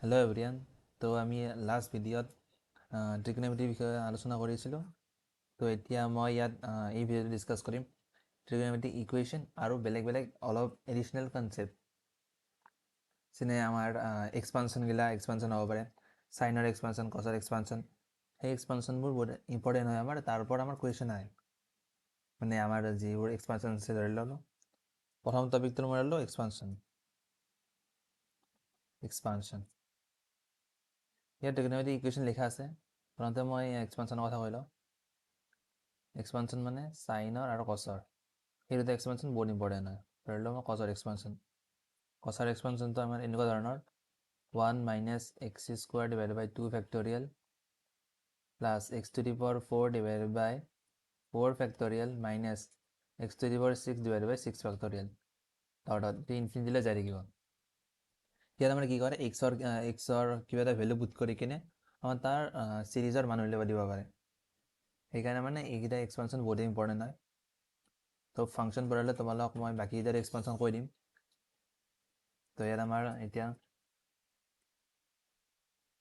Hello' এভৰিয়ান। তো আমি last ভিডিঅ'ত ট্ৰিগনমেট্ৰিৰ বিষয়ে আলোচনা কৰিছিলোঁ। তো এতিয়া মই ইয়াত এই ভিডিঅ'টো ডিছকাছ কৰিম ট্ৰিগনমেট্ৰিক ইকুৱেশ্যন আৰু বেলেগ বেলেগ অলপ এডিশ্যনেল কনচেপ্ট যেনে আমাৰ এক্সপানশ্যন হ'ব পাৰে, চাইনৰ এক্সপানশ্যন, কছৰ এক্সপানশ্যন। সেই এক্সপানশ্যনবোৰ বহুত ইম্পৰ্টেণ্ট হয় আমাৰ, তাৰ ওপৰত আমাৰ কুৱেশ্যন আহে। মানে আমাৰ যিবোৰ এক্সপানশ্যন আছে ধৰি ল'লোঁ, প্ৰথম টপিকটো মই ল'লোঁ এক্সপানশ্যন। ইয়াত ট্ৰিগনমেট্ৰিক ইকুৱেশ্যন লিখা আছে। প্ৰথমতে মই এক্সপানশ্যনৰ কথা কৈ লওঁ। এক্সপানশ্যন মানে চাইনৰ আৰু কছৰ, সেই দুটা এক্সপানশ্যন বহুত ইম্পৰ্টেণ্ট হয়। ধৰি লওঁ মই কছৰ এক্সপানশ্যনটো আমাৰ এনেকুৱা ধৰণৰ 1 - x² / 2 factorial plus x⁴ / 4 factorial minus x⁶ / 6 factorial ইনফিনিটিলৈ যাই থাকিব। ইয়াত আমাৰ কি কৰে, এক্সৰ কিবা এটা ভেলু পুট কৰি কিনে আমাৰ তাৰ চিৰিজৰ মান উলিয়াব দিব পাৰে। সেইকাৰণে মানে এইকেইটা এক্সপানশ্যন বহুত ইম্পৰ্টেণ্ট হয়। তো ফাংচন পঢ়ালে তোমালোকক মই বাকীকেইটাৰ এক্সপানশ্যন কৈ দিম। তো ইয়াত আমাৰ এতিয়া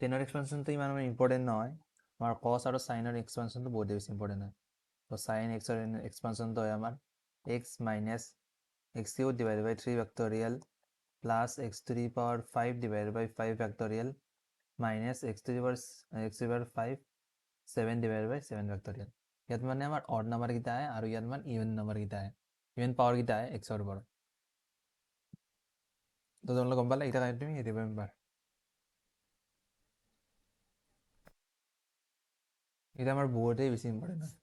10ৰ এক্সপানশ্যনটো ইমান ইম্পৰ্টেণ্ট নহয়, আমাৰ কছ আৰু চাইনৰ এক্সপানশ্যনটো বহুত বেছি ইম্পৰ্টেণ্ট হয়। তো চাইন এক্সৰ এক্সপানশ্যনটো হয় আমাৰ x - x³ / 3 factorial plus x⁵ / 5 factorial minus x⁵ 7 / 7 factorial. ইয়াত মানে আমাৰ অড নাম্বাৰকেইটা আহে আৰু ইয়াত মানে ইভেন নাম্বাৰকেইটা আহে, ইভেন পাৱাৰকেইটা আহে এক্সৰ ওপৰত। তো তোমালোকে গম পালে, এতিয়া তুমি ৰিমেম্বাৰ। এটা আমাৰ বহুতেই বেশি ইম্পৰ্টেন্ট হয়।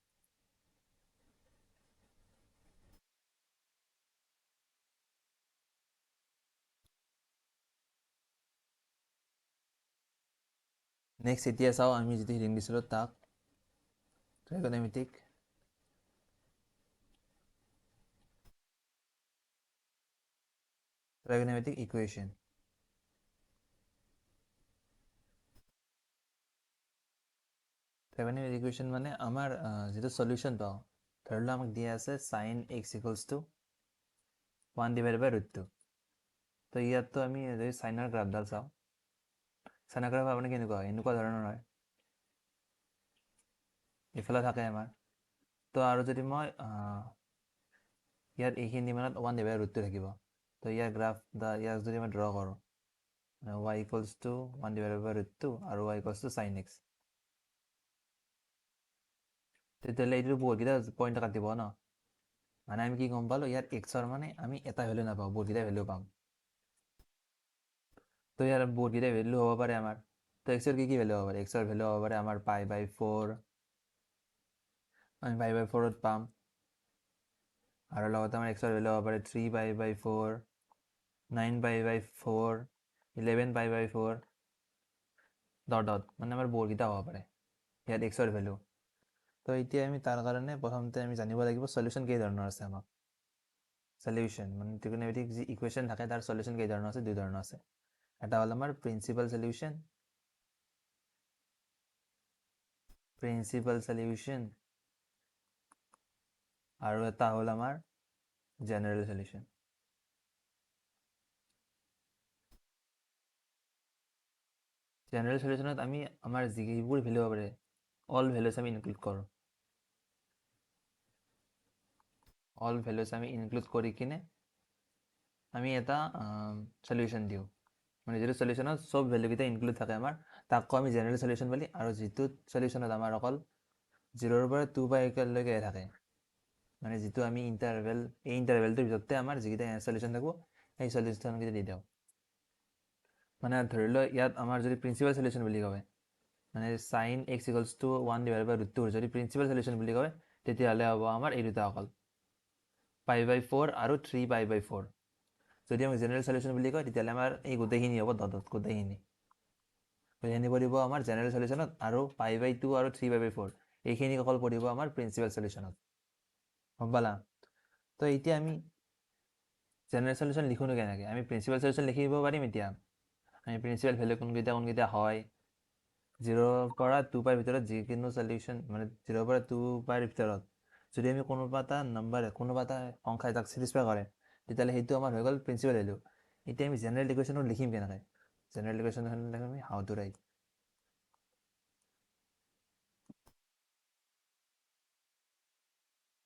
নেক্সট এতিয়া চাওঁ আমি যিটো হিডিং দিছিলোঁ তাক ট্ৰাইগোনমেট্ৰিক ইকুৱেশ্যন। ট্ৰাইগোনমেট্ৰিক ইকুৱেশ্যন মানে আমাৰ যিটো সলিউশ্যন পাওঁ, ধৰি লওক আমাক দিয়া আছে sin x = 1/√2। তো ইয়াততো আমি যদি চাইনৰ গ্ৰাফডাল চাওঁ, চাইনৰ গ্ৰাফ আপুনি কেনেকুৱা হয়, এনেকুৱা ধৰণৰ হয়, এইফালে থাকে আমাৰ। তো আৰু যদি মই ইয়াত এইখিনি মানত 1/√2 থাকিব, তো ইয়াৰ ইয়াক যদি মই ড্ৰ কৰোঁ, y = 1/√2 আৰু y = sin x, তেতিয়াহ'লে এইটো বহুতকেইটা পইণ্ট কাটিব ন। মানে আমি কি গম পালোঁ, ইয়াত এক্সৰ মানে আমি এটা ভেলু নাপাওঁ, বহুতকেইটা ভেলু পাম। তো ইয়াৰ বহুতকেইটা ভেলু হ'ব পাৰে আমাৰ। তো এক্সৰ কি ভেলু হ'ব পাৰে, এক্সৰ ভেলু হ'ব পাৰে আমাৰ π/4, আমি π/4 পাম। আৰু লগতে আমাৰ এক্সৰ ভেলু হ'ব পাৰে 3π/4, 9π/4, 11π/4 মানে আমাৰ বহুতকেইটা হ'ব পাৰে ইয়াত এক্সৰ ভেলু। তো এতিয়া আমি তাৰ কাৰণে প্ৰথমতে আমি জানিব লাগিব সলিউশ্যন কেইধৰণৰ আছে। আমাক সলিউশ্যন মানে ট্ৰিগোনমেট্ৰিক যি ইকুৱেশ্যন থাকে তাৰ সলিউশ্যন কেইধৰণৰ আছে, দুই ধৰণৰ আছে। এটা হ'ল আমাৰ প্ৰিন্সিপাল সলিউশ্যন আৰু এটা হ'ল আমাৰ জেনেৰেল সলিউশ্যন। জেনেৰেল সলিউশ্যনত আমি আমাৰ যিবোৰ ভেলু হ'ব পাৰে অল ভেলুজ আমি ইনক্লুড কৰোঁ। অল ভেলুজ আমি ইনক্লুড কৰি কিনে আমি এটা সলিউশ্যন দিওঁ। মানে যিটো সলিউশ্যনত চব ভেলুকেইটা ইনক্লুড থাকে আমাৰ, তাকো আমি জেনেৰেল সলিউশ্যন বুলি। আৰু যিটো সলিউশ্যনত আমাৰ অকল 0ৰ পৰা 2πলৈকে থাকে, মানে যিটো আমি ইণ্টাৰভেল, এই ইণ্টাৰভেলটোৰ ভিতৰতে আমাৰ যিকেইটা সলিউশ্যন থাকিব সেই সলিউশ্যনকেইটা দি দিওঁ। মানে ধৰি লওঁ ইয়াত আমাৰ যদি প্ৰিন্সিপাল সলিউশ্যন বুলি কয়, মানে sin x = 1/√2 যদি প্ৰিন্সিপাল সলিউশ্যন বুলি কয়, তেতিয়াহ'লে হ'ব আমাৰ এই দুটা অকল π/4 আৰু 3π/4। যদি আমাক জেনেৰেল সলিউশ্যন বুলি কয়, তেতিয়াহ'লে আমাৰ এই গোটেইখিনি হ'ব গোটেইখিনি পৰিব আমাৰ জেনেৰেল সলিউশ্যনত, আৰু π/2 আৰু 3π/4 এইখিনি অকল পৰিব আমাৰ প্ৰিন্সিপাল সলিউশ্যনত। গম পালা? তো এতিয়া আমি জেনেৰেল সলিউশ্যন লিখোঁ কেনেকৈ, আমি প্ৰিন্সিপাল সলিউশ্যন লিখিব পাৰিম। এতিয়া আমি প্ৰিন্সিপাল ভেলু কোনকেইটা হয়, 0ৰ পৰা 2πৰ ভিতৰত যিকোনো সলিউশ্যন, মানে 0ৰ পৰা 2πৰ ভিতৰত যদি আমি কোনোবা এটা সংখ্যাই তাক ছেটিছফাই কৰে, তেতিয়াহ'লে সেইটো আমাৰ হৈ গ'ল প্ৰিন্সিপাল ভেলু। এতিয়া আমি জেনেৰেল ইকুৱেশ্যনত লিখিম কেনেকৈ, জেনেৰেল ইকুৱেশ্যন লিখিম আমি হাউ টু ৰাইট।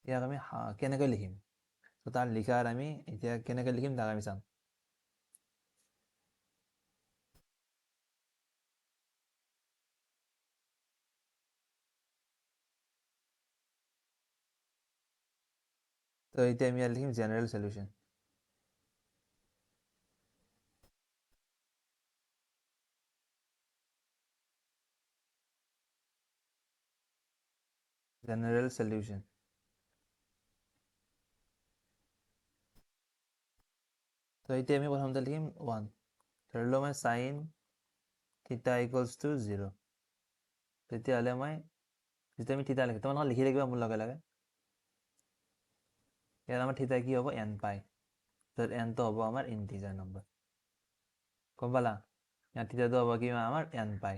ইয়াক আমি কেনেকৈ লিখিম, তো তাৰ লিখাৰ আমি এতিয়া কেনেকৈ লিখিম তাক আমি চাম। তো এতিয়া আমি ইয়াত লিখিম জেনেৰেল সলিউশ্যন। General solution. তো এতিয়া আমি প্ৰথমতে লিখিম 1। ধৰি লওঁ মই সাইন থিটা ইকুৱেলছ টু 0। তেতিয়াহ'লে মই যেতিয়া আমি থিটা লিখোঁ তোমালোকে লিখি থাকিবা মোৰ লগে লগে। ইয়াত আমাৰ থিটা কি হ'ব, n পাই। তো nটো হ'ব আমাৰ ইণ্টিজাৰ নম্বৰ, গম পালা? ইয়াত থিটাটো হ'ব কি আমাৰ n পাই।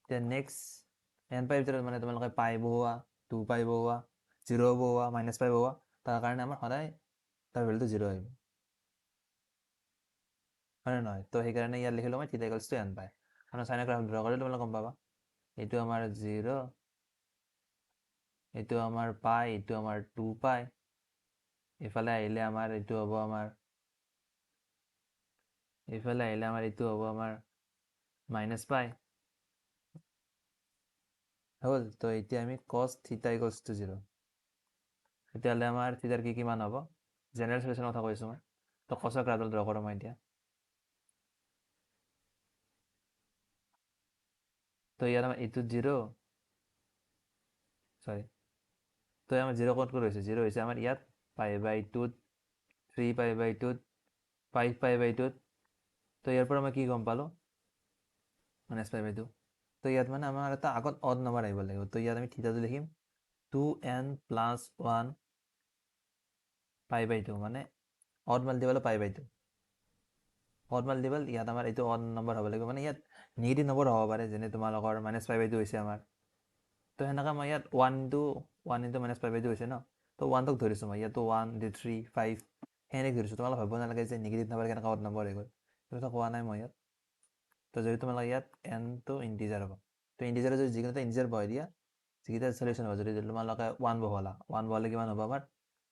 এতিয়া নেক্সট n পাই ভিতৰত মানে তোমালোকে পাই বহুৱা, 2 পাই বহুৱা, 0 বহুৱা, -পাই বহুৱা, তাৰ কাৰণে আমাৰ সদায় তাৰ ভেলুটো 0 আহিব, হয় নে নহয়? তো সেইকাৰণে ইয়াত লিখিলোঁ মই থিটা ইকুৱেলছ টু n পাই। মানে চাইনৰ গ্ৰাফ ড্ৰ কৰিলে তোমালোকে গম পাবা এইটো আমাৰ 0, এইটো আমাৰ পাই, এইটো আমাৰ 2 পাই, এইফালে আহিলে আমাৰ এইটো হ'ব আমাৰ এইটো হ'ব আমাৰ -পাই হ'ল। তো এতিয়া আমি cos থিটা ইকুৱেলছ টু 0, তেতিয়াহ'লে আমাৰ থিটাৰ কি কিমান হ'ব, জেনেৰেল সলিউশ্যনৰ কথা কৈছোঁ মই। তো কছৰ গ্ৰাফডাল ড্ৰ কৰোঁ মই এতিয়া। তো ইয়াত আমাৰ এইটো 0, চৰি, তো আমাৰ 0 ক'ত হৈছে, 0 হৈছে আমাৰ ইয়াত π/2, 3π/2, 5π/2। তো ইয়াৰ পৰা মই কি গম পালোঁ, -π/2। তো ইয়াত মানে আমাৰ এটা আগত অড নম্বৰ আহিব লাগিব। তো ইয়াত আমি থিটাটো লিখিম 2n + 1 π/2, মানে অড মাল্টিপল π/2। অড মাল্টিপল ইয়াত আমাৰ এইটো অড নম্বৰ হ'ব লাগিব, মানে ইয়াত নিগেটিভ নম্বৰ হ'ব পাৰে, যেনে তোমালোকৰ -π/2 হৈছে আমাৰ। তো সেনেকৈ মই ইয়াত 1 × -π/2 হৈছে ন, তো 1টোক ধৰিছোঁ মই, ইয়াতো 1, 2, 3, 5 সেনেকৈ ধৰিছোঁ। তোমালোকে ভাবিব নালাগে যে নিগেটিভ নম্বৰ কেনেকৈ অড নম্বৰ হৈ গ'ল, সেইটো কোৱা নাই মই ইয়াত। তো যদি তোমালোকে ইয়াত nটো ইণ্টিজাৰ হ'ব, তো ইণ্টিজাৰৰ যদি যিকোনো এটা ইণ্টিজাৰ বহাই দিয়া, যিকেইটা সলিউশ্যন হ'ব, যদি তোমালোকে 1 বহালা, 1 বহালে কিমান হ'ব আমাৰ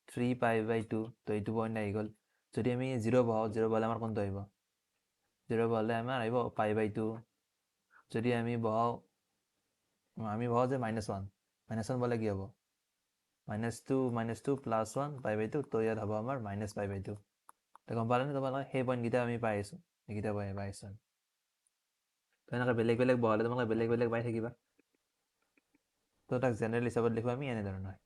3π/2, তো এইটো পইণ্ট আহি গ'ল। যদি আমি 0 বহাওঁ, 0 বহালে আমাৰ কোনটো আহিব, 0 বহালে আমাৰ আহিব π/2। যদি আমি বহাওঁ যে -1, -1 বহালে কি হ'ব, -2 + 1 π/2, তো ইয়াত হ'ব আমাৰ -π/2। তো গম পালানে তোমালোকে, সেই পইণ্টকেইটা আমি পাই আছোঁ, এইকেইটা পাই আছোঁ। তো এনেকৈ বেলেগ বেলেগ বহালে তোমালোকে বেলেগ বেলেগ পাই থাকিবা। তো তাক জেনেৰেল হিচাপত লিখোঁ আমি এনেধৰণৰ।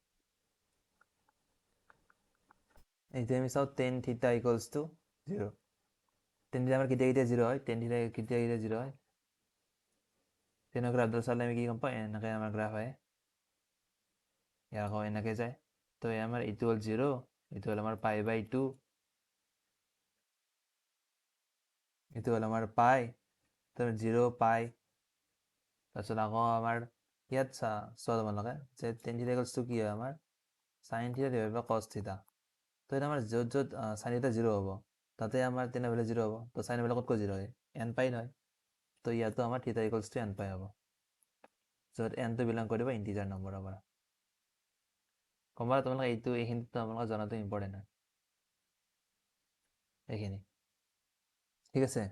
এতিয়া আমি চাওঁ tan θ ইকুৱেলছ টু 0। tan θ আমাৰ কেতিয়া কেতিয়া 0 হয়, tan θ কেতিয়া কেতিয়া 0 হয়, টেনৰ গ্ৰাফডাল চালে আমি কি গম পাওঁ, এনেকৈ আমাৰ গ্ৰাফ আহে, ইয়াৰ আকৌ এনেকৈ যায়। তো আমাৰ এইটো হ'ল 0, এইটো হ'ল আমাৰ π/2, এইটো হ'ল আমাৰ পাই, তো 0 পাই। তাৰপিছত আকৌ আমাৰ ইয়াত চোৱা তোমালোকে যে tan θ ইকুৱেলছ টু কি হয় আমাৰ sin θ / cos θ। তো এটা আমাৰ য'ত য'ত sin θ 0 হ'ব, তাতে আমাৰ tan ভেলু 0 হ'ব। তো sin ভেলু ক'তকৈ 0 হয়, n পাই নহয়। তো ইয়াতো আমাৰ θ ইকুৱেলছ টু n পাই হ'ব, য'ত nটো বিলং কৰিব ইণ্টিজাৰ নম্বৰৰ পৰা। গম পালা তোমালোকে, এইখিনি তোমালোকে জনাটো ইম্পৰ্টেণ্ট হয়, এইখিনি ঠিক আছে।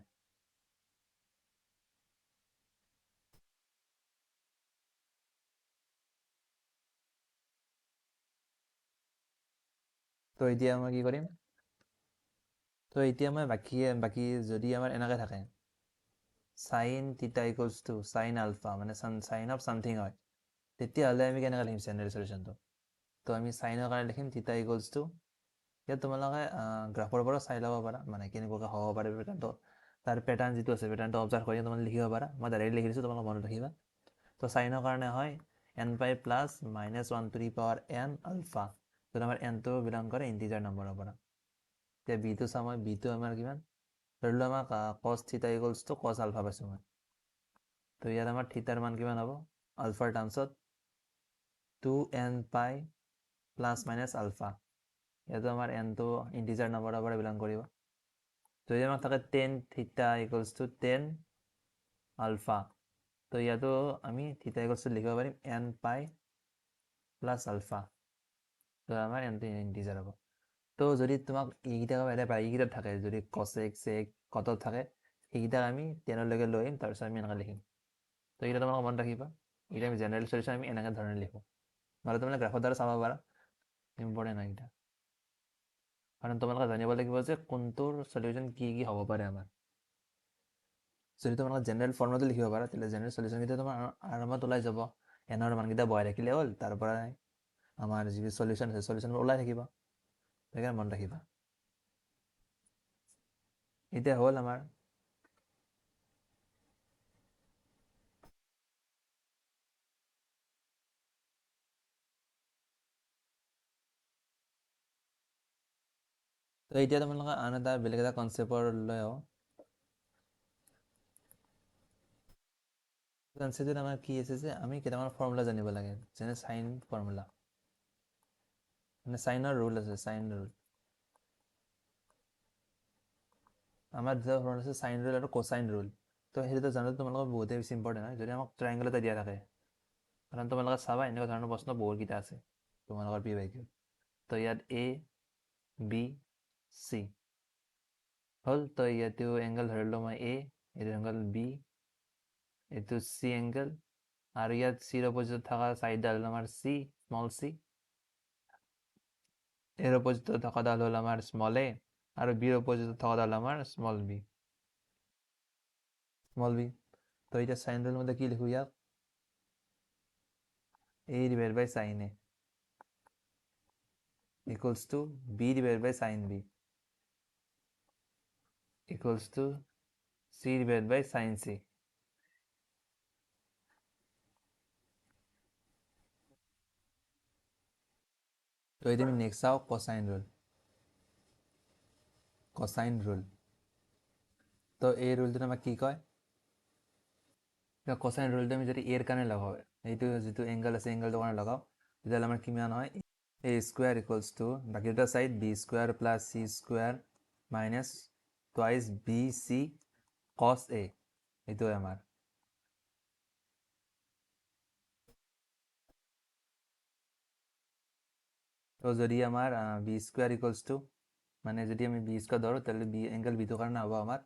তো এতিয়া মই কি কৰিম, তো এতিয়া মই বাকী যদি আমাৰ এনেকৈ থাকে sin θ equals to sin alpha, মানে sin অফ চামথিং হয়, তেতিয়াহ'লে আমি কেনেকৈ লিখিম জেনেৰেল সলিউশ্যনটো। তো আমি চাইনৰ কাৰণে লিখিম θ ইকুৱেলছ টু, ইয়াত তোমালোকে গ্ৰাফৰ পৰা চাই ল'ব পাৰা মানে কেনেকুৱাকৈ হ'ব পাৰে পেটাৰ্ণটো, তাৰ পেটাৰ্ণ যিটো আছে পেটাৰ্ণটো অবজাৰ্ভ কৰি তোমালোকে লিখিব পাৰা। মই ডাইৰেক্টলি লিখি দিছোঁ, তোমালোকে মনত ৰাখিবা। তো চাইনৰ কাৰণে হয় n পাই প্লাছ -1n আলফা, য'ত আমাৰ nটো বিলং কৰে ইণ্টিজাৰ নম্বৰৰ পৰা। এতিয়া বিটো চাওঁ মই, বিটো আমাৰ কিমান, ধৰি লওঁ আমাক cos θ equals to cos alpha পাইছোঁ মই। তো ইয়াত আমাৰ থিটাৰ মান কিমান হ'ব, আলফাৰ টাৰ্মছত 2n পাই প্লাছ মাইনাছ আলফা। ইয়াতো আমাৰ nটো ইণ্টিজাৰ নম্বৰৰ পৰা বিলং কৰিব। যদি আমাক থাকে tan theta equals to ten ULFA, তো ইয়াতো আমি থিটা ইকুৱেলছ টু লিখিব পাৰিম এন পাই প্লাছ আলফা, তো আমাৰ এনটো ইণ্টিজাৰ হ'ব। তো যদি তোমাক এইকেইটা বাহিৰে বাকীকেইটাত থাকে, যদি কচেক চেক কটত থাকে, সেইকেইটাক আমি টেনলৈকে লৈ আহিম, তাৰপিছত আমি এনেকৈ লিখিম। তো এইকেইটা তোমালোকে মনত ৰাখিবা। এইকেইটা আমি জেনেৰেল চলিউশ্যন আমি এনেকৈ ধৰণে লিখোঁ, নহ'লে তোমালোকে গ্ৰাফৰ দ্বাৰা চাব পাৰা, ইম্পৰ্টেণ্ট হয় এইকেইটা। কাৰণ তোমালোকে জানিব লাগিব যে কোনটোৰ চলিউশ্যন কি কি হ'ব পাৰে আমাৰ। যদি তোমালোকে জেনেৰেল ফৰ্মতো লিখিব পাৰা, তেতিয়াহ'লে জেনেৰেল চলিউশ্যনকেইটা তোমাৰ আৰামত ওলাই যাব। এনৰ মানকেইটা বহাই ৰাখিলে হ'ল, তাৰ পৰা আমাৰ যি চলিউশ্যন আছে চলিউশ্যনবোৰ ওলাই থাকিব। সেইকাৰণে মনত ৰাখিবা। এতিয়া হ'ল আমাৰ তো এতিয়া তোমালোকে আন এটা বেলেগ এটা কনচেপ্টৰ লৈ আহোঁ। কনচেপ্টত আমাৰ কি আছে যে আমি কেইটামান ফৰ্মুলা জানিব লাগে, যেনে চাইন ফৰ্মুলা, মানে চাইনৰ ৰুল আছে, চাইন ৰুল। আমাৰ দুটা ফৰ্মুলা আছে, চাইন ৰুল আৰু কোচাইন ৰুল। তো সেইটো জানাটো তোমালোকৰ বহুতেই বেছি ইম্পৰ্টেণ্ট হয়, যদি আমাক ট্ৰাইংগল এটা দিয়া থাকে। কাৰণ তোমালোকে চাবা এনেকুৱা ধৰণৰ প্ৰশ্ন বহুতকেইটা আছে তোমালোকৰ PYQ। তো ইয়াত A B C হ'ল, তো ইয়াতেও এংগল ধৰিলোঁ মই A, এইটো এংগল B, এইটো C এংগল, আৰু ইয়াত চিৰ অপজিটত থকা চাইডডাল হ'ল আমাৰ C, স্মল c, এৰ অপজিটত থকাডাল হ'ল আমাৰ স্মল a, আৰু বিৰ অপজিটত থকাডাল আমাৰ স্মল b, স্মল b। তো এতিয়া চাইন ৰুলৰ মধ্যে কি লিখোঁ ইয়াক, a divide by sine a equals to b divide by sine b equals to c divide by sine c। তো এতিয়া আমি নেক্সট চাওঁ কচাইন ৰুল। কচাইন ৰুল, তো এই ৰুলটোত আমাক কি কয়, কচাইন ৰুলটো আমি যদি এৰ কাৰণে লগাওঁ, এইটো যিটো এংগল আছে এংগলটোৰ কাৰণে লগাওঁ, তেতিয়াহ'লে আমাৰ কিমান হয়, a স্কুৱেৰ ইকুৱেলছ টু বাকী দুটা side b square plus c square minus twice BC cos a, এইটোৱে আমাৰ। তো যদি আমাৰ b স্কুৱেৰ ইকুৱেলছ টু, মানে যদি আমি b স্কুৱেৰ ধৰোঁ তেতিয়াহ'লে এংগল বিটোৰ কাৰণে হ'ব আমাৰ,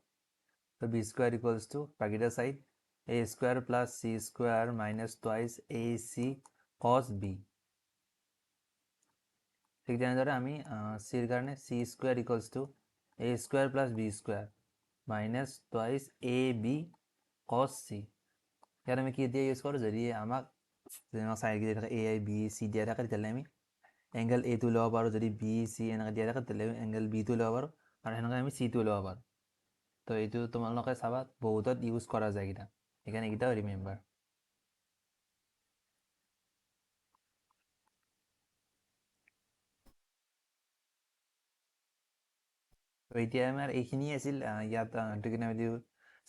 তো b স্কুৱেৰ ইকুৱেলছ টু বাকীটা side a square plus c square minus twice AC cos b। ঠিক তেনেদৰে আমি চিৰ কাৰণে c square equals to a square plus b square minus twice AB cos c। ইয়াত আমি কি এতিয়া ইউজ কৰোঁ, যদি আমাক চাইড দিয়া থাকে A B C দিয়া থাকে, তেতিয়াহ'লে আমি এংগল A টো ল'ব পাৰোঁ, যদি B C এনেকৈ দিয়া থাকে তেতিয়াহ'লে এংগল B টো ল'ব পাৰোঁ, আৰু সেনেকৈ আমি C টো ল'ব পাৰোঁ। তো এইটো তোমালোকে চাবা বহুতত ইউজ কৰা যায় এইকেইটা, সেইকাৰণে এইকেইটাও ৰিমেম্বাৰ। তো এতিয়া আমাৰ এইখিনিয়ে আছিল ইয়াত ট্ৰিগন'মেট্ৰি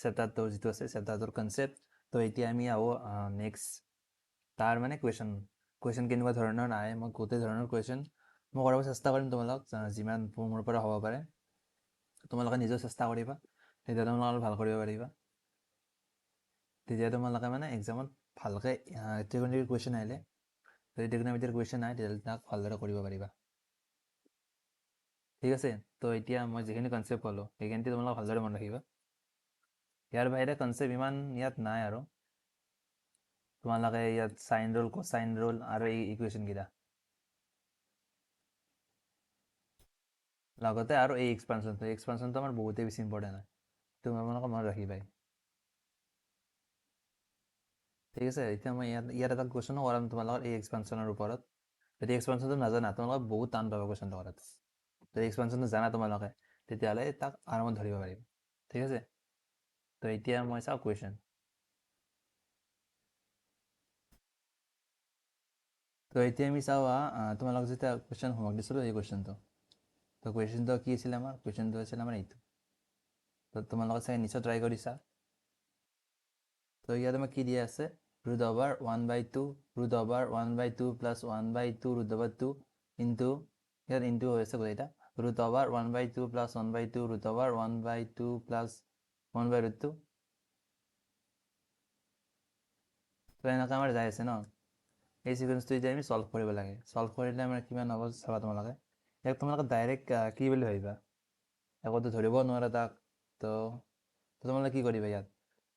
চেপ্টাৰটোৰ যিটো আছে চেপ্টাৰটোৰ কনচেপ্ট। তো এতিয়া আমি আহোঁ নেক্সট তাৰ মানে কুৱেশ্যন কেনেকুৱা ধৰণৰ আহে, মই গোটেই ধৰণৰ কুৱেশ্যন মই কৰাব চেষ্টা কৰিম তোমালোক, যিমান মোৰ পৰা হ'ব পাৰে তোমালোকে নিজেও চেষ্টা কৰিবা, তেতিয়া তোমালোকে অলপ ভাল কৰিব পাৰিবা। তেতিয়া তোমালোকে মানে এক্সামত ভালকৈ ট্ৰিগন'মেট্ৰিৰ কুৱেশ্যন আহিলে, যদি ট্ৰিগন'মেট্ৰিৰ কুৱেশ্যন আহে তেতিয়াহ'লে তাক ভালদৰে কৰিব পাৰিবা। ঠিক আছে, তো এতিয়া মই যিখিনি কনচেপ্ট ক'লোঁ সেইখিনি তোমালোকে ভালদৰে মনত ৰাখিবা। ইয়াৰ বাহিৰে কনচেপ্ট ইমান ইয়াত নাই, আৰু তোমালোকে ইয়াত চাইন ৰুল কোচাইন ৰুল আৰু এই ইকুৱেশ্যনকেইটা, লগতে আৰু এই এক্সপানশ্যনটো আমাৰ বহুতেই বেছি ইম্পৰ্টেণ্ট হয়, তোমালোকে মনত ৰাখিবাই। ঠিক আছে, এতিয়া মই ইয়াত এটা কুৱেশ্যনো কৰাম তোমালোকৰ এই এক্সপানশ্যনৰ ওপৰত। যদি এক্সপানশ্যনটো নাজানা তোমালোকে বহুত টান পাবা কুৱেশ্যনটো কৰাত, যদি এক্সপানশ্যনটো জানা তোমালোকে তেতিয়াহ'লে তাক আৰামত ধৰিব পাৰিবা। ঠিক আছে, তো এতিয়া মই চাওঁ কুৱেশ্যন। তো এতিয়া আমি চাওঁ তোমালোক যেতিয়া কুৱেশ্যন হোমৱৰ্ক দিছিলোঁ এই কুৱেশ্যনটো, তো কুৱেশ্যনটো কি আছিলে আমাৰ, কুৱেশ্যনটো আছিলে আমাৰ এইটো। তো তোমালোকে চাগে নিশ্চয় ট্ৰাই কৰিছা। তো ইয়াত আমাক কি দিয়া আছে, root over 1/2 root over 1/2 plus 1/2 root over 2 into, ইয়াত ইনটু হৈ আছে গোটেইটা, root over 1/2 plus 1/2 root over 1/2 plus 1/√2 তো এনেকৈ আমাৰ যাই আছে ন এই সিকুৱেন্সটো এতিয়া আমি সলভ কৰিব লাগে সলভ কৰিলে আমাৰ কিমান হ'ব চাবা তোমালোকে ইয়াক তোমালোকে ডাইৰেক্ট কি বুলি ভাবিবা একোতো ধৰিব নোৱাৰা তাক তো তোমালোকে কি কৰিবা ইয়াত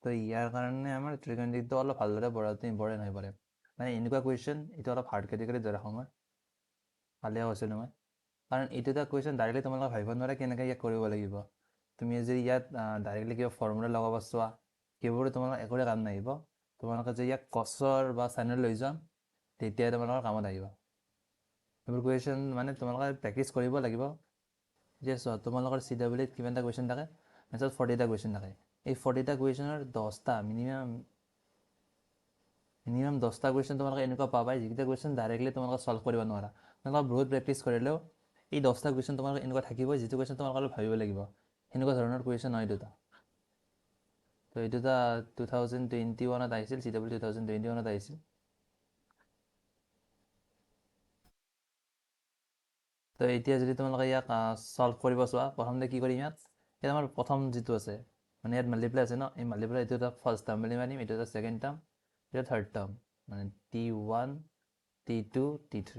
তো ইয়াৰ কাৰণে আমাৰ ত্ৰিকোণমিতিটো অলপ ভালদৰে পঢ়াটো ইম্পৰ্টেণ্ট হৈ পৰে মানে এনেকুৱা কুৱেশ্যন এইটো অলপ হাৰ্ড কেটেগৰীত ধৰা সময় ভালে কৈছিলোঁ মই কাৰণ এইটো এটা কুৱেশ্যন ডাইৰেক্টলি তোমালোকে ভাবিব নোৱাৰা কেনেকৈ ইয়াক কৰিব লাগিব তুমি যদি ইয়াত ডাইৰেক্টলি কিবা ফৰ্মুলা লগাব চোৱা সেইবোৰো তোমালোকৰ একোৰে কাম নাহিব তোমালোকে যদি ইয়াক কছৰ বা চাইনৰ লৈ যোৱা তেতিয়াই তোমালোকৰ কামত আহিব এইবোৰ কুৱেশ্যন মানে তোমালোকে প্ৰেক্টিছ কৰিব লাগিব যে চোৱা তোমালোকৰ CWত কিমানটা কুৱেশ্যন থাকে মেথছত 40টা কুৱেশ্যন থাকে এই 40টা কুৱেশ্যনৰ 10টা মিনিমাম 10টা কুৱেশ্যন তোমালোকে এনেকুৱা পাবা যিকেইটা কুৱেশ্যন ডাইৰেক্টলি তোমালোকে সলভ কৰিব নোৱাৰা তোমালোকে বহুত প্ৰেক্টিছ কৰিলেও এই 10টা কুৱেশ্যন তোমালোকে এনেকুৱা থাকিব যিটো কুৱেশ্যন তোমালোকে অলপ ভাবিব লাগিব সেনেকুৱা ধৰণৰ কুৱেশ্যন হয় দুটা তো এইটো এটা 2021ত আহিছিল CW 2021ত আহিছিল তো এতিয়া যদি তোমালোকে ইয়াক সলভ কৰিব চোৱা প্ৰথমতে কি কৰিম ইয়াত আমাৰ প্ৰথম যিটো আছে মানে ইয়াত মাল্টিপ্লাই আছে ন এই মাল্টিপ্লাই এইটো এটা ফাৰ্ষ্ট টাৰ্ম বুলি মানিম এইটো এটা ছেকেণ্ড টাৰ্ম এইটো থাৰ্ড টাৰ্ম মানে T1 T2 T3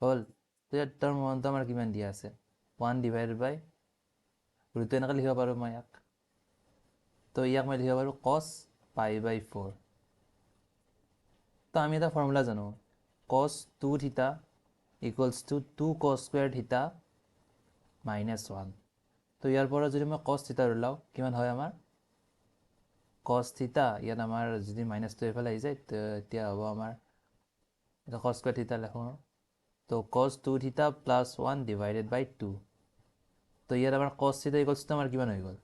হ'ল তো ইয়াত টাৰ্ম ওৱানটো আমাৰ কিমান দিয়া আছে 1 ডিভাইডেড বাই ৰুটটো এনেকৈ লিখিব পাৰোঁ মই ইয়াক তো ইয়াক মই লিখিব পাৰোঁ cos π/4 তো আমি এটা ফৰ্মুলা জানো cos 2 থিটা equals to 2 cos squared theta minus 1 তো ইয়াৰ পৰা যদি মই cos theta ওলাও কিমান হয় আমাৰ cos theta ইয়াত আমাৰ যদি মাইনাছটো এইফালে আহি যায় তেতিয়া হ'ব আমাৰ এটা cos squared theta লিখোঁ তো cos 2 theta plus 1 divided by 2 তো ইয়াত আমাৰ cos theta equals to আমাৰ কিমান হৈ গ'ল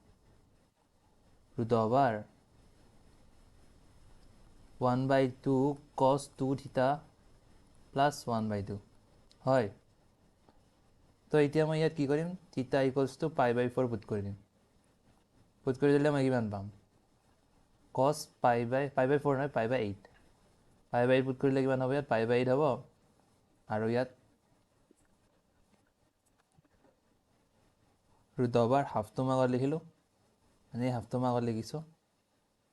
root over 1/2 cos 2 theta plus 1/2 হয় তো এতিয়া মই ইয়াত কি কৰিম থিটা ইকুৱেলছ টু π/4 পুট কৰি দিম পুট কৰি দিলে মই কিমান পাম cos π/4 নহয় π/8 π/8 পুট কৰিলে কিমান হ'ব ইয়াত π/8 হ'ব আৰু ইয়াত ৰুট অভাৰ হাফটো মই আগত লিখিলোঁ মানে হাফটো মই আগত লিখিছোঁ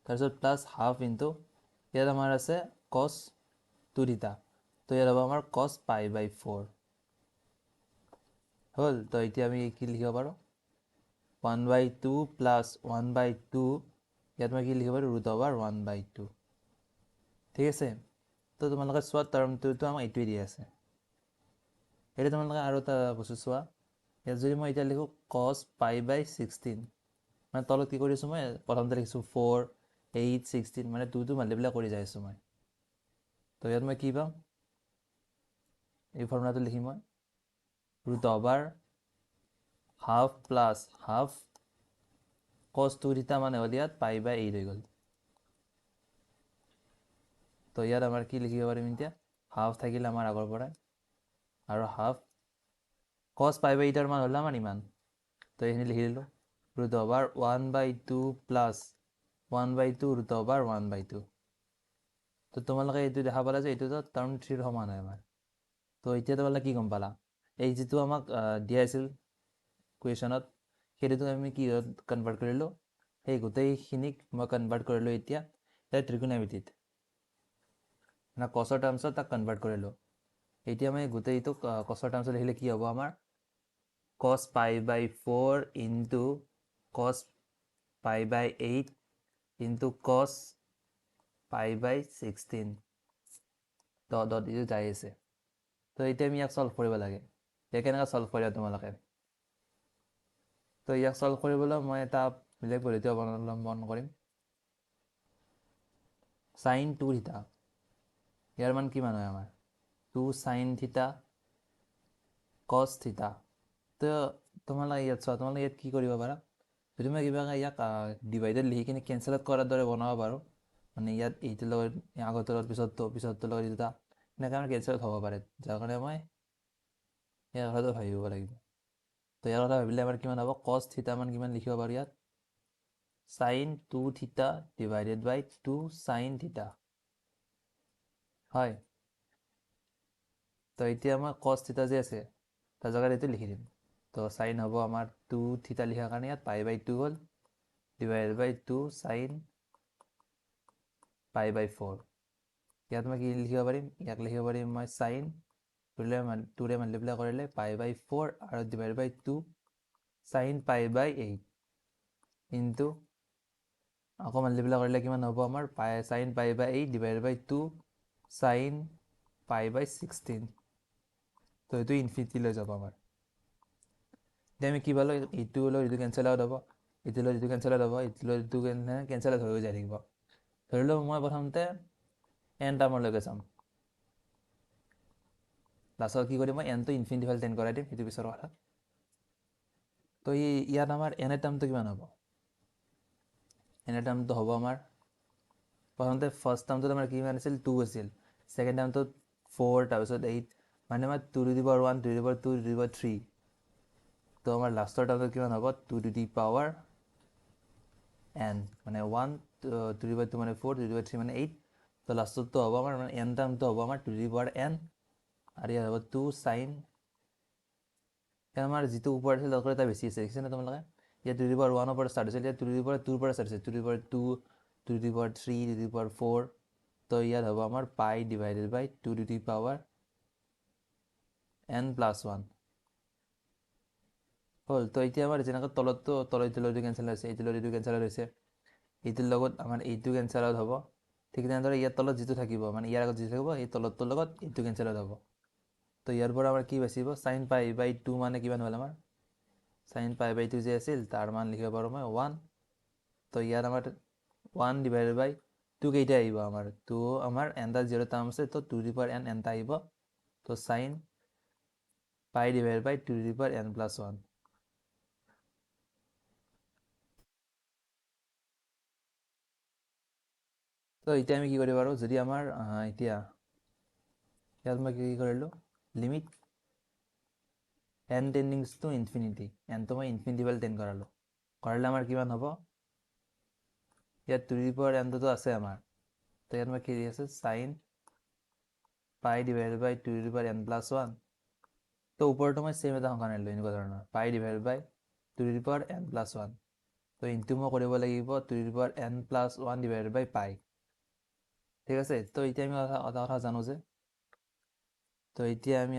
তাৰপিছত প্লাছ হাফ ইনটু ইয়াত আমাৰ আছে cos 2 থিটা তো ইয়াত হ'ব আমাৰ cos π/4 হ'ল তো এতিয়া আমি কি লিখিব পাৰোঁ 1/2 প্লাছ 1/2 ইয়াত মই কি লিখিব পাৰোঁ ৰুট অভাৰ 1/2 ঠিক আছে তো তোমালোকে চোৱা টাৰ্মটোতো আমাক এইটোৱে দি আছে এতিয়া তোমালোকে আৰু এটা বস্তু চোৱা ইয়াত যদি মই এতিয়া লিখোঁ cos π/16 মানে তলত কি কৰিছোঁ মই প্ৰথমতে লিখিছোঁ 4 8 16 মানে 2টো মাল্টিপ্লাই কৰি যাই আছোঁ মই তো ইয়াত মই কি পাম এই ফৰ্মুলাটো লিখিম মই root over half plus half cos 2 থিটা মানে হ'ল ইয়াত π/8 হৈ গ'ল তো ইয়াত আমাৰ কি লিখিব পাৰিম এতিয়া হাফ থাকিলে আমাৰ আগৰ পৰাই আৰু হাফ cos π/8 মান হ'লে আমাৰ ইমান তো এইখিনি লিখি দিলোঁ root over 1/2 plus 1/2 root over 1/2 তো তোমালোকে এইটো দেখা পালা যে এইটো টাৰ্ম 3ৰ সমান হয় আমাৰ তো এতিয়া তোমালোকে কি গম পালা এই যিটো আমাক দিয়া আছিল কুৱেশ্যনত সেইটোতো আমি কি কনভাৰ্ট কৰিলোঁ সেই গোটেইখিনিক মই কনভাৰ্ট কৰিলোঁ এতিয়া ত্ৰিকোণমিতিত মানে কছৰ টাৰ্মছত তাক কনভাৰ্ট কৰিলোঁ এতিয়া মই গোটেইটো কছৰ টাৰ্মছত লিখিলে কি হ'ব আমাৰ cos π/4 into cos π/8 into cos π/16 dot এইটো যাই আছে তো এতিয়া আমি ইয়াক সলভ কৰিব লাগে ইয়াক কেনেকৈ সলভ কৰিবা তোমালোকে তো ইয়াক সলভ কৰিবলৈ মই এটা বেলেগ পদ্ধতি অৱলম্বন কৰিম sin 2 থিটা ইয়াৰ মান কিমান হয় আমাৰ 2 sin থিটা cos থিটা তো তোমালোকে ইয়াত চোৱা তোমালোকে ইয়াত কি কৰিব পাৰা যদি মই কিবা ইয়াক ডিভাইডেড লিখি কিনে কেঞ্চেলত কৰাৰ দৰে বনাব পাৰোঁ মানে ইয়াত এইটোৰ লগত আগৰটোৰ লগত পিছৰটোৰ লগত এই দুটা এনেকৈ আমাৰ কেঞ্চেলত হ'ব পাৰে যাৰ কাৰণে মই ইয়াৰ কথাটো ভাবিব লাগিব তো ইয়াৰ কথা ভাবিলে আমাৰ কিমান হ'ব cos থিটা মান কিমান লিখিব পাৰোঁ ইয়াত sin 2 থিটা ডিভাইডেড বাই 2 sin থিটা হয় তো এতিয়া আমাৰ cos থিটা যে আছে তাৰ জেগাত এইটো লিখি দিম। তো চাইন হ'ব আমাৰ 2 থিটা লিখাৰ কাৰণে ইয়াত পাই বাই 2 হ'ল divided by 2 sign pi by 4। ইয়াত মই কি লিখিব পাৰিম? ইয়াক লিখিব পাৰিম মই চাইন 2ৰে মাল্টিপ্লাই কৰিলে পাই বাই 4 আৰু divide by 2 sign pi by 8 into আকৌ মাল্টিপ্লাই কৰিলে কিমান হ'ব আমাৰ sign pi by 8 divide by 2 sign pi by 16। তো এইটো ইনফিনিটি লৈ যাব আমাৰ। এতিয়া আমি কি পালোঁ? এইটো লৈ এইটো কেঞ্চেল আউট হ'ব, এইটো লৈ এইটো কেঞ্চেল আউট হ'ব, এইটো লৈ এইটো কেঞ্চেল আউট হৈ যাই থাকিব। ধৰি লওক মই প্ৰথমতে এন টাৰ্মলৈকে চাম, লাষ্টত কি কৰিম মই এনটো ইনফিনিটি ফালে টেন কৰাই দিম, সেইটো পিছৰ কথা। তো ইয়াত আমাৰ এন টাৰ্মটো কিমান হ'ব? এন টাৰ্মটো হ'ব আমাৰ প্ৰথমতে ফাৰ্ষ্ট টাৰ্মটোত আমাৰ কিমান আছিল? 2 আছিল, ছেকেণ্ড টাৰ্মটোত 4, তাৰপিছত 8, মানে আমাৰ 2 to the power 1, 2 to the power 2, 2 to the power 3। তো আমাৰ লাষ্টৰ টাৰ্মটোত কিমান হ'ব? 2 টু দি পাৱাৰ n, মানে 1, 2 টু দি পাৱাৰ 2 মানে 4, 2 টু দি পাৱাৰ 3 মানে 8। তো লাষ্টতটো হ'ব আমাৰ মানে এন টাৰ্মটো হ'ব আমাৰ 2 টু দি পাৱাৰ n, আৰু ইয়াত হ'ব 2 চাইন। আমাৰ যিটো ওপৰত আছিল তাতকৈ এটা বেছি আছে, দেখিছেনে তোমালোকে? ইয়াত 2 টু দি পাৱাৰ 1ৰ পৰা ষ্টাৰ্ট হৈছিল, ইয়াত 2 টু দি পাৱাৰ 2ৰ পৰা ষ্টাৰ্ট হৈছে, 2 to the power 2, 2 to the power 3, 2 to the power 4। তো ইয়াত হ'ব আমাৰ pi divided by 2 to the power n plus 1 হ'ল। তো এতিয়া আমাৰ যেনেকৈ তলত এইটো কেঞ্চেল হৈছে, এইটো এইটো কেঞ্চেল হৈছে, এইটোৰ লগত আমাৰ এইটো কেঞ্চেল আউট হ'ব। ঠিক তেনেদৰে ইয়াৰ তলত যিটো থাকিব, মানে ইয়াৰ আগত যিটো থাকিব, এই তলতটোৰ লগত এইটো কেঞ্চেল আউট হ'ব। তো ইয়াৰ পৰা আমাৰ কি বাচিব? চাইন পাই বাই 2 মানে কিমান হ'ল আমাৰ? চাইন পাই বাই 2 যে আছিল তাৰ মান লিখিব পাৰোঁ মই 1। তো ইয়াত আমাৰ 1 ডিভাইডেড বাই 2 কেইটা আহিব আমাৰ? 2 আমাৰ এনটা 0 টাৰ্ম আছে, তো 2 টু দি পাৱাৰ n এনটা আহিব। তো sine pi divided by 2 to the power n plus 1। তো এতিয়া আমি কি কৰিব পাৰোঁ? যদি আমাৰ এতিয়া ইয়াত মই কি কৰিলোঁ? লিমিট n টেণ্ডিংছ টু ইনফিনিটি, এনটো মই ইনফিনিটি ফালে টেন কৰালোঁ। কৰালে আমাৰ কিমান হ'ব? ইয়াত 2 টু দি পাৱাৰ nটো আছে আমাৰ, তো ইয়াত মই কি দি আছে? Sine pi divided by 2 to the power n plus 1। তো ওপৰতো মই ছেম এটা সংখ্যা আনিলোঁ এনেকুৱা ধৰণৰ, pi divided by 2 to the power n plus 1। তো ইনটু মই কৰিব লাগিব 2 to the power n plus 1 divided by pi. ঠিক আছে? তো এতিয়া আমি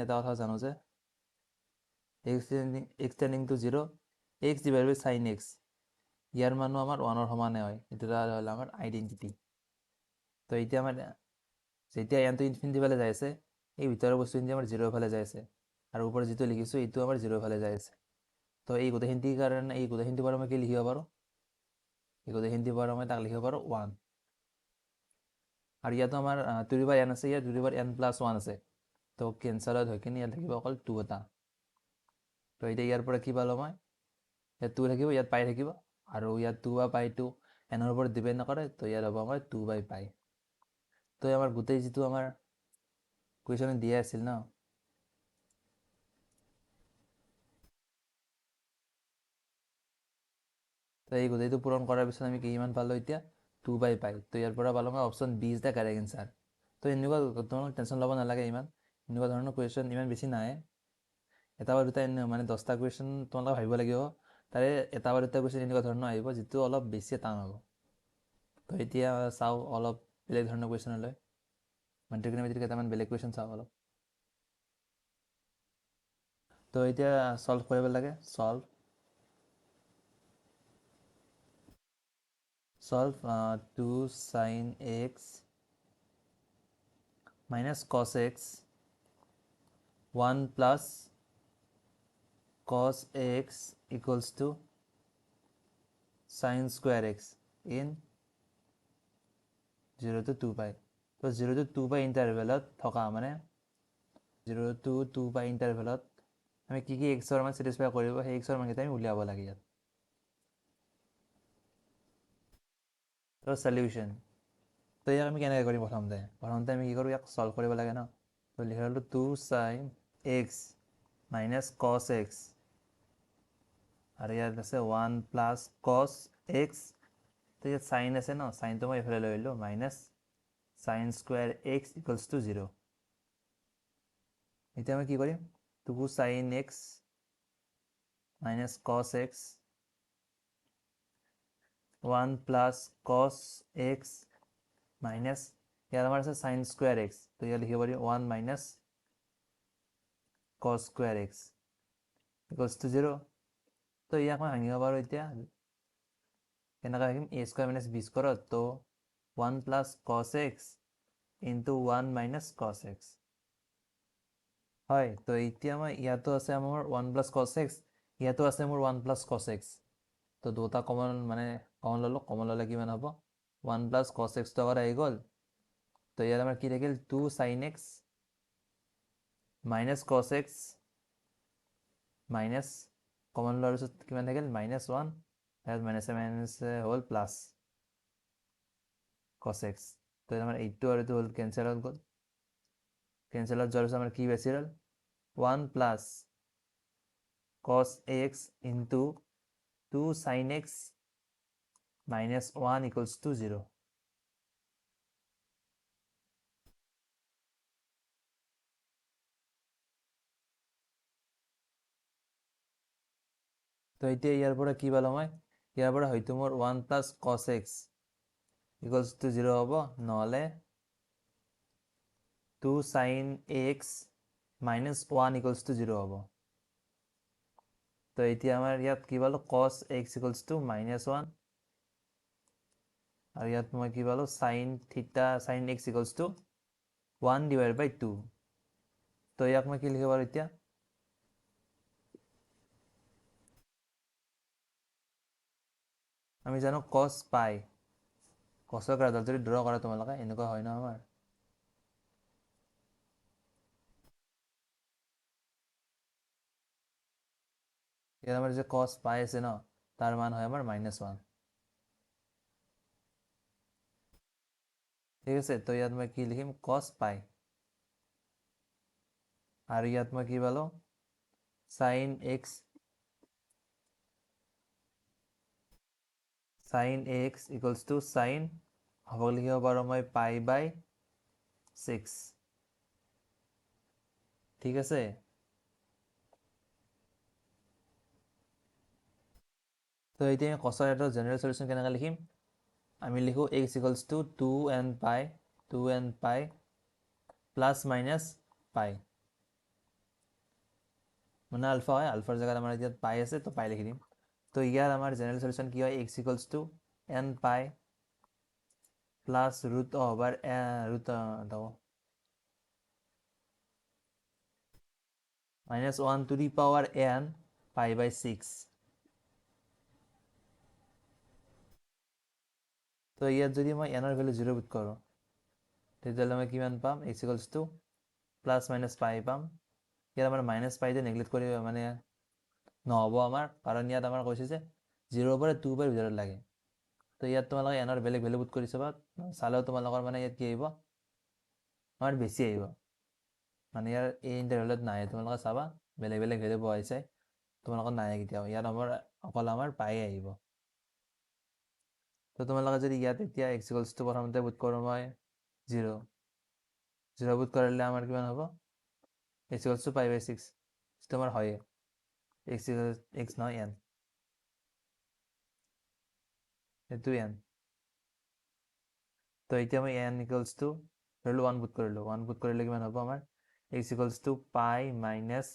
এটা কথা জানো যে x tending to 0, x divide by sine x, ইয়াৰ মানো আমাৰ 1ৰ সমানে হয়। এইটো হ'ল আমাৰ আইডেণ্টিটি। তো এতিয়া আমাৰ যেতিয়া এনটো ইনফিনিটি ফালে যাই আছে, এই ভিতৰৰ বস্তুখিনি আমাৰ 0ৰ ফালে যাই আছে, আৰু ওপৰত যিটো লিখিছোঁ এইটো আমাৰ 0ৰ ফালে যাই আছে। তো এই গোটেইখিনিৰ কাৰণে এই গোটেইখিনিৰ পৰা মই কি লিখিব পাৰোঁ? এই গোটেইখিনিৰ পৰা মই তাক লিখিব পাৰোঁ 1। আৰু ইয়াতো আমাৰ 2 টু দি পাৱাৰ n আছে, ইয়াত 2 to the power n plus 1 আছে। তো কেঞ্চেল আউট হৈ কিনে ইয়াত থাকিব অকল 2 এটা। তো এতিয়া ইয়াৰ পৰা কি পালোঁ মই? ইয়াত 2 থাকিব, ইয়াত পাই থাকিব, আৰু ইয়াত 2 বা পাইটো এনৰ ওপৰত ডিপেণ্ড নকৰে। তো ইয়াত হ'ব আমাৰ 2 বাই পাই। তো আমাৰ গোটেই যিটো আমাৰ কুৱেশ্যনত দিয়া আছিল ন, তো এই গোটেইটো পূৰণ কৰাৰ পিছত আমি কিমান পালোঁ এতিয়া? 2 বাই পাই। তো ইয়াৰ পৰা পালোঁ মই option B is the correct answer. তো এনেকুৱা তোমালোক টেনশ্যন ল'ব নালাগে ইমান, এনেকুৱা ধৰণৰ কুৱেশ্যন ইমান বেছি নাহে। এটা বা দুটা মানে 10টা কুৱেশ্যন তোমালোকে ভাবিব লাগিব, তাৰে এটা বা দুটা কুৱেশ্যন এনেকুৱা ধৰণৰ আহিব যিটো অলপ বেছি টান হ'ব। তো এতিয়া চাওঁ অলপ বেলেগ ধৰণৰ কুৱেশ্যনলৈ, মানে ট্ৰিগন'মেট্ৰিৰ কেইটামান বেলেগ কুৱেশ্যন চাওঁ অলপ। তো এতিয়া ছল্ভ কৰিব লাগে। Solve 2 sin x minus cos x 1 plus cos x equals to sin square x in 0 to 2 pi। তো 0 to 2 pi ইণ্টাৰভেলত থকা মানে 0 to 2 pi ইণ্টাৰভেলত আমি কি এক্সৰ মান ছেটিছফাই কৰিব, সেই এক্সৰ মানকেইটা আমি উলিয়াব লাগে ইয়াত। তো সলিউশ্যন, তো ইয়াক আমি কেনেকৈ কৰিম? প্ৰথমতে আমি কি কৰোঁ? ইয়াক ছল্ভ কৰিব লাগে ন। তো লিখা হ'লোঁ 2 sin x minus cos x, আৰু ইয়াত আছে 1 প্লাছ cos x। তো ইয়াত চাইন আছে ন, চাইনটো মই এইফালে লৈ আহিলোঁ, minus sign square x equals two 0। এতিয়া আমি কি কৰিম? 2 sin x minus cos x 1 plus cos x minus ইয়াৰ আমাৰ আছে sin square x তো ইয়াৰ লিখিব পাৰি 1 minus cos square x equals to 0 তো ইয়াক মই ভাঙিব পাৰোঁ এতিয়া কেনেকৈ ভাঙিম a square minus b square তো 1 plus cos x into 1 minus cos x হয় তো এতিয়া মই ইয়াতো আছে মোৰ 1 plus cos x ইয়াতো আছে মোৰ 1 plus cos x তো দুটা কমন ল'লোঁ কমন ল'লে কিমান হ'ব 1 plus cos x তো আগত আহি গ'ল তো ইয়াত আমাৰ কি থাকিল 2 sin x minus cos x minus common লোৱাৰ পিছত কিমান থাকিল minus 1 ইয়াত minus হ'ল plus cos x তো আমাৰ এইটো আৰু এইটো হ'ল কেঞ্চেল হৈ গ'ল কেঞ্চেল হৈ যোৱাৰ পিছত আমাৰ কি বাচি ৰ'ল 1 plus cos x into 2 sin x minus 1 equals to 0 তো এতিয়া ইয়াৰ পৰা কি পালোঁ মই ইয়াৰ পৰা হয়তো মোৰ 1 plus cos x equals to 0 হ'ব নহ'লে 2 sin x minus 1 equals to 0 হ'ব তো এতিয়া আমাৰ ইয়াত কি পালোঁ cos x equals to minus 1 আৰু ইয়াত মই কি পালোঁ sin x equals to 1 divided by 2 তো ইয়াক মই কি লিখিব পাৰোঁ এতিয়া আমি জানো cos pi cosৰ গ্ৰাফডাল যদি ড্ৰ কৰা তোমালোকে এনেকুৱা হয় ন আমাৰ ইয়াত আমাৰ যে cos pi আছে ন তাৰ মান হয় আমাৰ -1 ঠিক আছে তো ইয়াত মই কি লিখিম cos pi আৰু ইয়াত মই কি পালোঁ sin x equals to sin হ'ব লিখিব পাৰোঁ মই pi by 6 ঠিক আছে তো এতিয়া আমি cosৰ এটা জেনেৰেল সলিউশ্যন কেনেকৈ লিখিম আমি লিখোঁ x equals to 2n pi plus minus pi মানে আলফা হয় আলফাৰ জেগাত আমাৰ এতিয়া পাই আছে তো পাই লিখি দিম তো ইয়াৰ আমাৰ জেনেৰেল সলিউশ্যন কি হয় x equals to n pi plus root over minus 1 to the power n pi by 6 তো ইয়াত যদি মই n ৰ ভ্যালু 0 পুট কৰোঁ তেতিয়াহ'লে মই কিমান পাম x equals to plus minus pi পাম ইয়াত আমাৰ মাইনাছ পাই যে নেগলেক্ট কৰি মানে নহ'ব আমাৰ কাৰণ ইয়াত আমাৰ কৈছে যে 0 পৰা 2 পাই ভিতৰত লাগে তো ইয়াত তোমালোকে n ৰ বেলেগ ভ্যালু পুট কৰি চাবা চালেও তোমালোকৰ মানে ইয়াত কি আহিব আমাৰ বেছি আহিব মানে ইয়াৰ এই ইণ্টাৰভেলত নাহে তোমালোকে চাবা বেলেগ বেলেগ ভ্যালু বহাই চাই তোমালোকৰ নাহে কেতিয়াও ইয়াত আমাৰ অকল আমাৰ পাই আহিব তো তোমালোকে যদি ইয়াত এতিয়া x equals to প্ৰথমতে পুট কৰোঁ মই 0 পুট কৰিলে আমাৰ কিমান হ'ব x equals to pi by 6 তো আমাৰ হয়ে x নহয় n এইটো n তো এতিয়া মই n equals to ধৰিলোঁ 1 পুট কৰিলোঁ 1 পুট কৰিলে কিমান হ'ব আমাৰ x equals to pi minus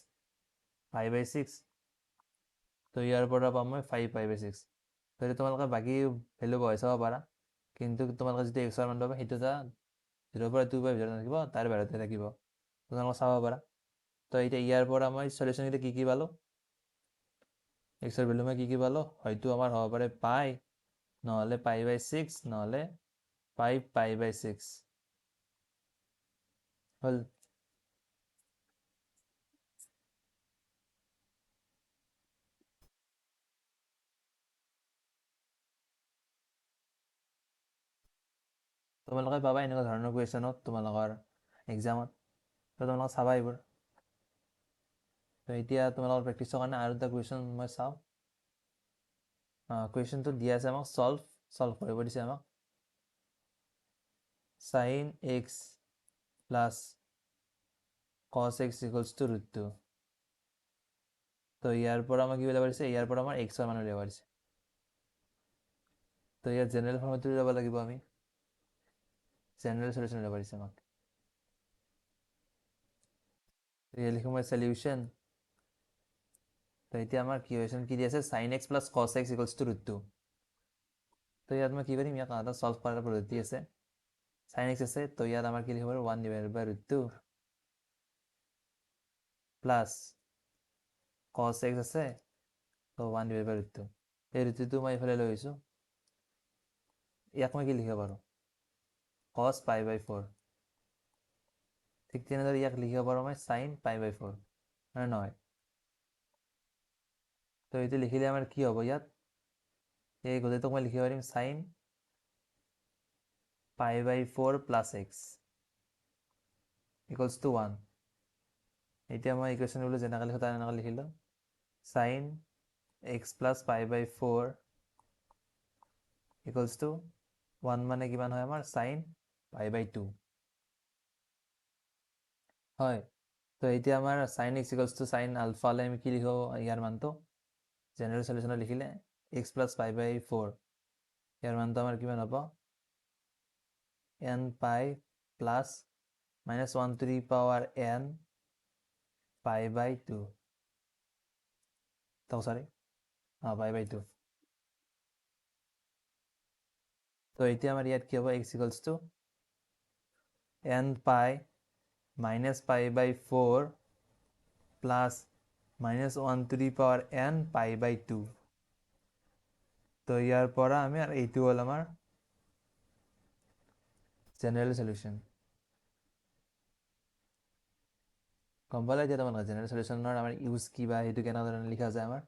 pi by 6 তো ইয়াৰ পৰা পাম মই 5 pi by 6 তো এতিয়া তোমালোকে বাকী ভেলু বহাই চাব পাৰা কিন্তু তোমালোকে যেতিয়া x ৰ মান পাবা সেইটো এটা 0 পৰা 2 পাই ভিতৰত নাথাকিব তাৰ বাহিৰতে থাকিব তোমালোকে চাব পাৰা তো এতিয়া ইয়াৰ পৰা মই সলিউশ্যন এতিয়া কি পালোঁ x ৰ ভেলু মই কি পালোঁ হয়তো আমাৰ হ'ব পাৰে পাই নহ'লে pi by 6 নহ'লে 5 pi by 6 হ'ল তোমালোকে পাবা এনেকুৱা ধৰণৰ কুৱেশ্যনত তোমালোকৰ এক্সামত তো তোমালোকে চাবা এইবোৰ তো এতিয়া তোমালোকৰ প্ৰেক্টিছৰ কাৰণে আৰু এটা কুৱেশ্যন মই চাওঁ কুৱেশ্যনটো দিয়া আছে আমাক চল্ভ কৰিব দিছে আমাক sin x plus cos x equals to √2 তো ইয়াৰ পৰা আমাৰ কি উলিয়াব পাৰিছে, ইয়াৰ পৰা আমাৰ এক্সৰ মান উলিয়াব পাৰিছে। তো ইয়াৰ জেনেৰেল ফৰ্মেটটো উলিয়াব লাগিব আমি, জেনেৰেল সলিউশ্যন উলিয়াব পাৰিছে আমাক। ইয়াৰ লিখোঁ মই সলিউশ্যন। তো এতিয়া আমাৰ কি হৈছে, কি দি আছে, sin x plus cos x equals two √2। তো ইয়াত মই কি কৰিম, ইয়াক এটা সলভ কৰাৰ পদ্ধতি আছে। sin x আছে, তো ইয়াত আমাৰ কি লিখিব পাৰোঁ, 1 divided by √2 plus cos x আছে, তো 1 ডিভাইডেড বাই √2। এই √2টো মই এইফালে লৈ আহিছোঁ, ইয়াক মই কি লিখিব পাৰোঁ, cos π/4। ঠিক তেনেদৰে ইয়াক লিখিব পাৰোঁ মই sin π/4, হয় নহয়? তো এইটো লিখিলে আমাৰ কি হ'ব, ইয়াত এই গোটেইটোক মই লিখিব পাৰিম sin π/4 plus x equals to 1। এতিয়া মই ইকুৱেশ্যন বোলো যেনেকৈ লিখোঁ তাৰ এনেকৈ লিখিলোঁ, sin x plus π/4 equals to 1 মানে কিমান হয় আমাৰ, sin π/2, হয়। তো এতিয়া আমাৰ sin x equals to sin alpha হ'লে আমি কি লিখিব, ইয়াৰ মানটো জেনেৰেল সলিউশ্যনত লিখিলে x প্লাছ π/4, ইয়াৰ মানটো আমাৰ কিমান হ'ব, n পাই plus -1 to the power n π/2, তো সৰি π/2। তো এতিয়া আমাৰ ইয়াত কি হ'ব, x equals two n pi -π/4 plus -1 to the power n π/2। তো ইয়াৰ পৰা আমি আৰ এইটো হ'ল আমাৰ জেনেৰেল সলিউশ্যন। গম পালে এতিয়া তোমালোকে জেনেৰেল সলিউশ্যনৰ আমাৰ ইউজ কি বা সেইটো কেনেধৰণে লিখা যায় আমাৰ।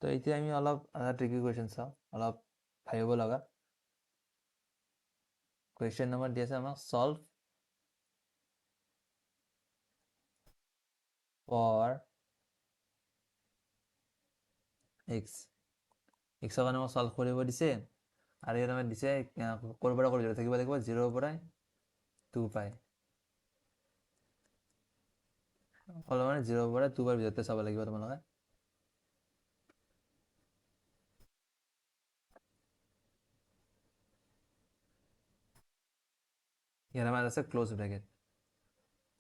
তো এতিয়া আমি অলপ এটা ট্ৰিকি কুৱেশ্যন চাওঁ, অলপ ভাবিব লগা। কুৱেশ্যন নম্বৰ দি আছে আমাক, সলভ ফৰ এক্স। এক্সৰ কাৰণে আমাক সলভ কৰিব দিছে, আৰু ইয়াত আমাক দিছে ক'ৰ পৰা ক'ৰ থাকিব লাগিব, 0ৰ পৰা 2 পাই, অকল মানে 0ৰ পৰা 2 পাই ভিতৰতে চাব লাগিব তোমালোকে। ইয়াত আমাৰ আছে ক্লোজ ব্ৰেকেট।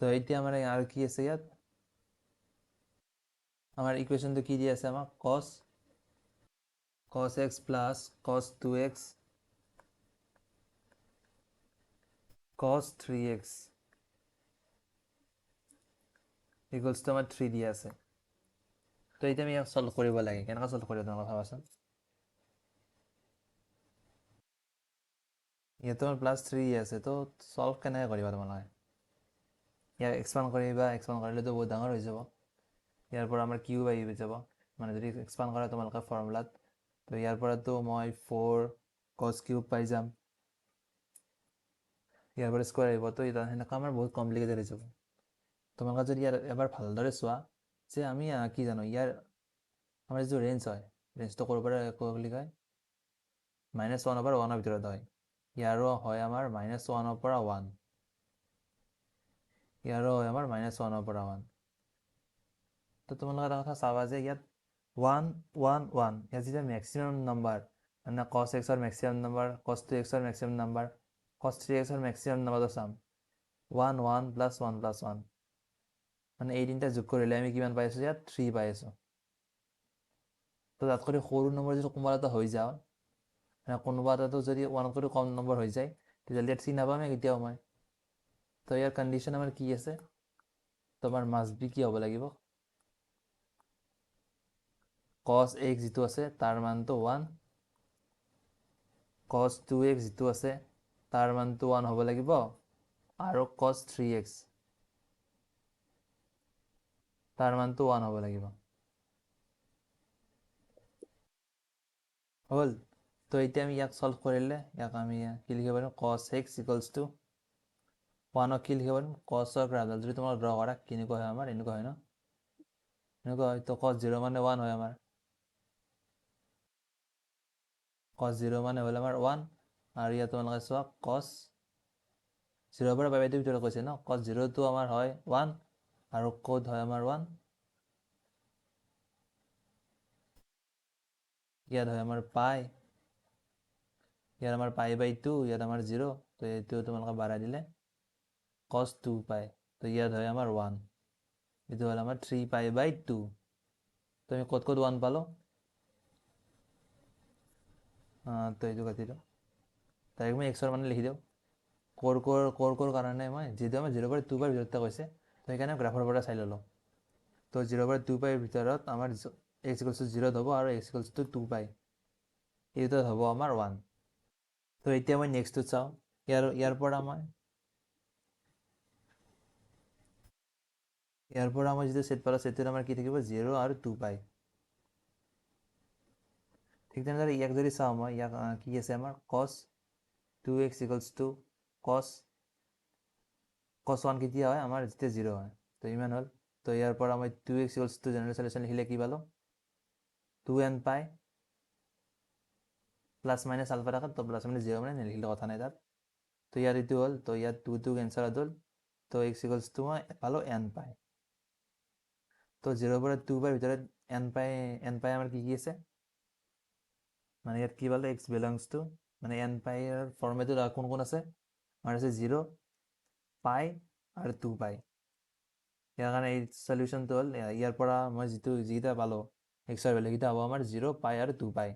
তো এতিয়া আমাৰ আৰু কি আছে, ইয়াত আমাৰ ইকুৱেশ্যনটো কি দি আছে আমাক, cos x plus cos 2x cos 3x equals to আমাৰ 3 দি আছে। তো এতিয়া আমি ইয়াক সলভ কৰিব লাগে, কেনেকৈ সলভ কৰিব তোমালোকে ভাবাচোন। ইয়াতো আমাৰ +3 আছে, তো সলভ কেনেকৈ কৰিবা তোমালোকে, ইয়াক এক্সপাণ্ড কৰিবা, এক্সপাণ্ড কৰিলেতো বহুত ডাঙৰ হৈ যাব, ইয়াৰ পৰা আমাৰ কিউব আহি যাব, মানে যদি এক্সপাণ্ড কৰা তোমালোকে ফৰ্মুলাত, তো ইয়াৰ পৰাতো মই 4 cos কিউব পাই যাম, ইয়াৰ পৰা স্কুৱাৰ আহিব, তো সেনেকুৱা আমাৰ বহুত কমপ্লিকেটেড হৈ যাব। তোমালোকে যদি ইয়াৰ এবাৰ ভালদৰে চোৱা যে আমি কি জানো, ইয়াৰ আমাৰ যিটো ৰেঞ্জ হয়, ৰেঞ্জটো ক'ৰ পৰা বুলি কয়, -1ৰ পৰা 1ৰ ভিতৰত হয়। ইয়াৰো হয় আমাৰ -1ৰ পৰা 1, ইয়াৰো হয় আমাৰ -1ৰ পৰা 1। তো তোমালোকে এটা কথা চাবা যে ইয়াত 1 1 1, ইয়াত যেতিয়া মেক্সিমাম নাম্বাৰ, মানে cos x ৰ মেক্সিমাম নাম্বাৰ, cos 2x ৰ মেক্সিমাম নাম্বাৰ, cos 3x ৰ মেক্সিমাম নাম্বাৰটো চাম, 1 1 + 1 + 1, মানে এই তিনিটা যোগ কৰিলে আমি কিমান পাই আছোঁ, ইয়াত 3 পাই আছোঁ। তো তাত কৰি সৰু নম্বৰ যদি কোনোবা এটা হৈ যাওঁ, মানে কোনোবা এটাতো যদি 1তকৈ কম নম্বৰ হৈ যায়, তেতিয়াহ'লে ইয়াত 3 নাপামেই কেতিয়াও মই। তো ইয়াৰ কণ্ডিশ্যন আমাৰ কি আছে, তোমাৰ মাষ্ট বি কি হ'ব লাগিব, cos x যিটো আছে তাৰ মানটো 1, cos 2x যিটো আছে তাৰ মানটো 1 হ'ব লাগিব, আৰু cos 3x তাৰ মানটো 1 হ'ব লাগিব। হ'ল। তো এতিয়া আমি ইয়াক সলভ কৰিলে, ইয়াক আমি কি লিখিব পাৰিম, cos x ইকুৱেলছ টু 1ক কি লিখিব পাৰিম, cosৰ গ্ৰাফডাল যদি তোমালোকে ড্ৰ কৰা কেনেকুৱা হয়, আমাৰ এনেকুৱা হয় ন, এনেকুৱা হয়। তো cos 0 মানে 1 হয় আমাৰ, cos 0 মানে হ'ল আমাৰ 1, আৰু ইয়াত তোমালোকে চোৱা cos 0ৰ পৰা π/2 ভিতৰত কৈছে ন, cos 0টো আমাৰ হয় 1, আৰু ক'ত হয় আমাৰ 1 ইয়াত হয় আমাৰ পাই ইয়াত আমাৰ পাই বাই 2 ইয়াত আমাৰ 0 তো এইটো তোমালোকে বাঢ়াই দিলে cos 2 পাই তো ইয়াত হয় আমাৰ 1 এইটো হ'ল আমাৰ 3 পাই বাই 2 তো আমি ক'ত 1 পালো তো এইটো কাটি দিওঁ তাইক মই এক্সৰ মানে লিখি দিওঁ ক'ৰ কাৰণে মই যিহেতু আমাৰ 0 পৰা 2 পাইৰ ভিতৰতে কৈছে তো সেইকাৰণে গ্ৰাফৰ পৰা চাই ল'লোঁ তো 0 পৰা 2 পাইৰ ভিতৰত আমাৰ x ইকুৱেলছ টু 0 হ'ব আৰু x ইকুৱেলছ টু 2 পাই এইটোত হ'ব আমাৰ 1 তো এতিয়া মই নেক্সটটোত চাওঁ ইয়াৰ পৰা মই যিটো ছেট পালোঁ ছেটটোত আমাৰ কি থাকিব 0 আৰু 2 পাই ঠিক তেনেদৰে ইয়াক যদি চাওঁ মই ইয়াক কি আছে আমাৰ cos 2x equals to cos 1 কেতিয়া হয় আমাৰ যেতিয়া 0 হয় তো ইমান হ'ল তো ইয়াৰ পৰা মই 2x equals to general solution লিখিলে কি পালোঁ 2n পাই প্লাছ মাইনাছ আলফা থাকে তো প্লাছ মাইনাছ 0 মানে নিলিখিলে কথা নাই তাত তো ইয়াত এইটো হ'ল তো ইয়াত 2 কেঞ্চেল হ'ল তো x ইকুৱেলছ টু মই পালোঁ n পাই তো 0 পৰা 2 পাইৰ ভিতৰত n পাই আমাৰ কি আছে মানে ইয়াত কি পালোঁ x বিলংছ টু মানে n পাইৰ ফৰ্মেটত কোন আছে আমাৰ আছে 0 পাই আৰু 2 পাই ইয়াৰ কাৰণে এই সলিউশ্যনটো হ'ল ইয়াৰ পৰা মই যিকেইটা পালোঁ এক্সৰ ভেলুকেইটা হ'ব আমাৰ 0 পাই আৰু 2 পাই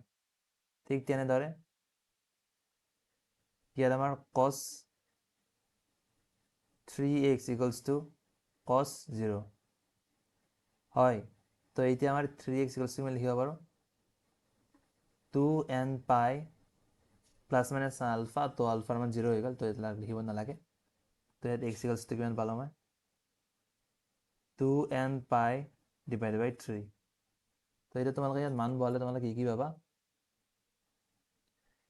ঠিক তেনেদৰে ইয়াত আমাৰ cos 3x equals to cos 0 হয় তো এতিয়া আমাৰ 3x ইকুৱেলছ টু মই লিখিব পাৰোঁ 2n পাই প্লাছ মাইনাছ আলফা তো আলফাৰ মান 0 হৈ গ'ল তো এইবিলাক লিখিব নালাগে তো ইয়াত x ইকুৱেলছ টু কিমান পালোঁ মই 2n পাই ডিভাইড বাই 3 তো এতিয়া তোমালোকে ইয়াত মান বহালে তোমালোকে কি পাবা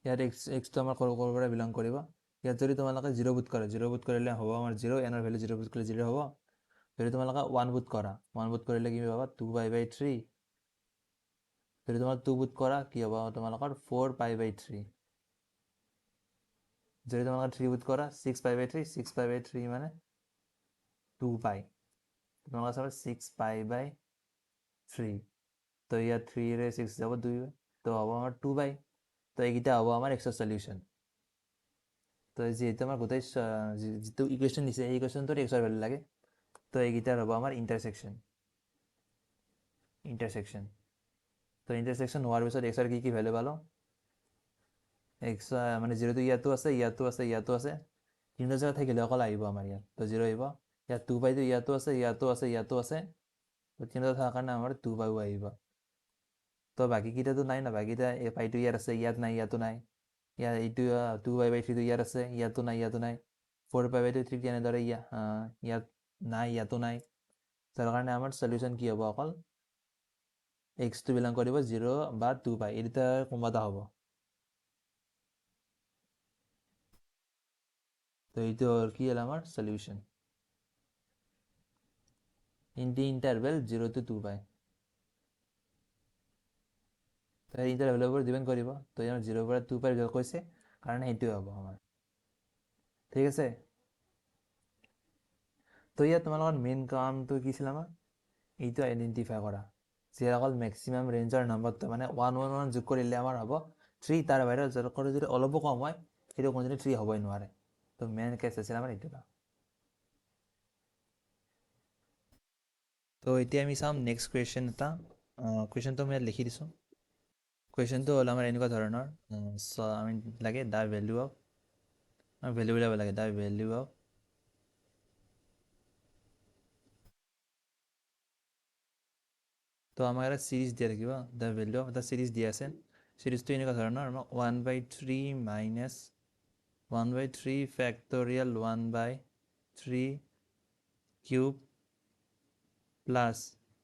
ইয়াত এক্সটো আমাৰ ক'ৰ পৰা বিলং কৰিব ইয়াত যদি তোমালোকে 0 বুট কৰিলে হ'ব আমাৰ 0 এনৰ ভেলু 0 বুট কৰিলে 0 হ'ব যদি তোমালোকে 1 বুট কৰিলে কি পাবা 2 পাই বাই 3 যদি তোমালোকে 2 বুট কৰা কি হ'ব তোমালোকৰ 4 পাই বাই 3 যদি তোমালোকে 3 বুট কৰা 6 পাই বাই 3 6 পাই বাই 3 মানে 2 পাই তোমালোকে চাবা 6 পাই বাই 3 তো ইয়াত 3 ৰে 6 যাব 2 তো হ'ব আমাৰ 2 পাই তো এইকেইটা হ'ব আমাৰ এক্সৰ সলিউশ্যন তো যিহেতু আমাৰ গোটেই যিটো ইকুৱেশ্যন দিছে এই ইকুৱেশ্যনটোত এক্সৰ ভেলু লাগে তো এইকেইটাৰ হ'ব আমাৰ ইণ্টাৰছেকশ্যন তো ইণ্টাৰছেকশ্যন হোৱাৰ পিছত এক্সৰ কি ভেলু পালোঁ এক্স মানে 0টো ইয়াতো আছে তিনিটা জেগাত থাকিলে অকল আহিব আমাৰ ইয়াত তো 0 আহিব ইয়াত 2 পাইটো ইয়াতো আছে তো তিনিটা থকাৰ কাৰণে আমাৰ 2 পাইও আহিব তো বাকীকেইটাতো নাই না বাকীকেইটা পাইটো ইয়াত আছে ইয়াত নাই ইয়াতো নাই ইয়াত এইটো 2 পাই বাই 3টো ইয়াত আছে ইয়াতো নাই 4 পাই বাই 2 ঠিক তেনেদৰে ইয়াত নাই ইয়াতো নাই তাৰ কাৰণে আমাৰ সলিউশ্যন কি হ'ব অকল এক্সটো বিলং কৰিব 0 বা 2 পাই এই দুটা কোনোবা এটা হ'ব তো এইটো কি হ'ল আমাৰ solution in the interval 0 to 2 পাই তো এই ইণ্টাৰভেলৰ ওপৰত ডিপেণ্ড কৰিব তো ইয়াৰ 0 পৰা 2 পাই কৈছে কাৰণে সেইটোৱে হ'ব আমাৰ ঠিক আছে তো ইয়াত তোমালোকৰ মেইন কামটো কি আছিল আমাৰ এইটো আইডেণ্টিফাই কৰা যে অকল মেক্সিমাম ৰেঞ্জৰ নাম্বাৰটো মানে 1 1 1 যোগ কৰিলে আমাৰ হ'ব 3 তাৰ বাহিৰত যদি অলপো কম হয় সেইটো কোনোদিনে 3 হ'বই নোৱাৰে তো মেইন কেছ আছিল আমাৰ এইটো তো এতিয়া আমি চাম নেক্সট কুৱেশ্যন এটা কুৱেশ্যনটো মই ইয়াত লিখি দিছোঁ কুৱেশ্যনটো হ'ল আমাৰ এনেকুৱা ধৰণৰ আমি লাগে দ্য ভেলু অফ ভেলু উলিয়াব লাগে দ্য ভেলু অফ তো আমাক এটা চিৰিজ দিয়া থাকিব দ্য ভেলু অফ এটা চিৰিজ দিয়া আছে চিৰিজটো এনেকুৱা ধৰণৰ আমাক 1/3 minus 1/3 factorial 1/3 cube plus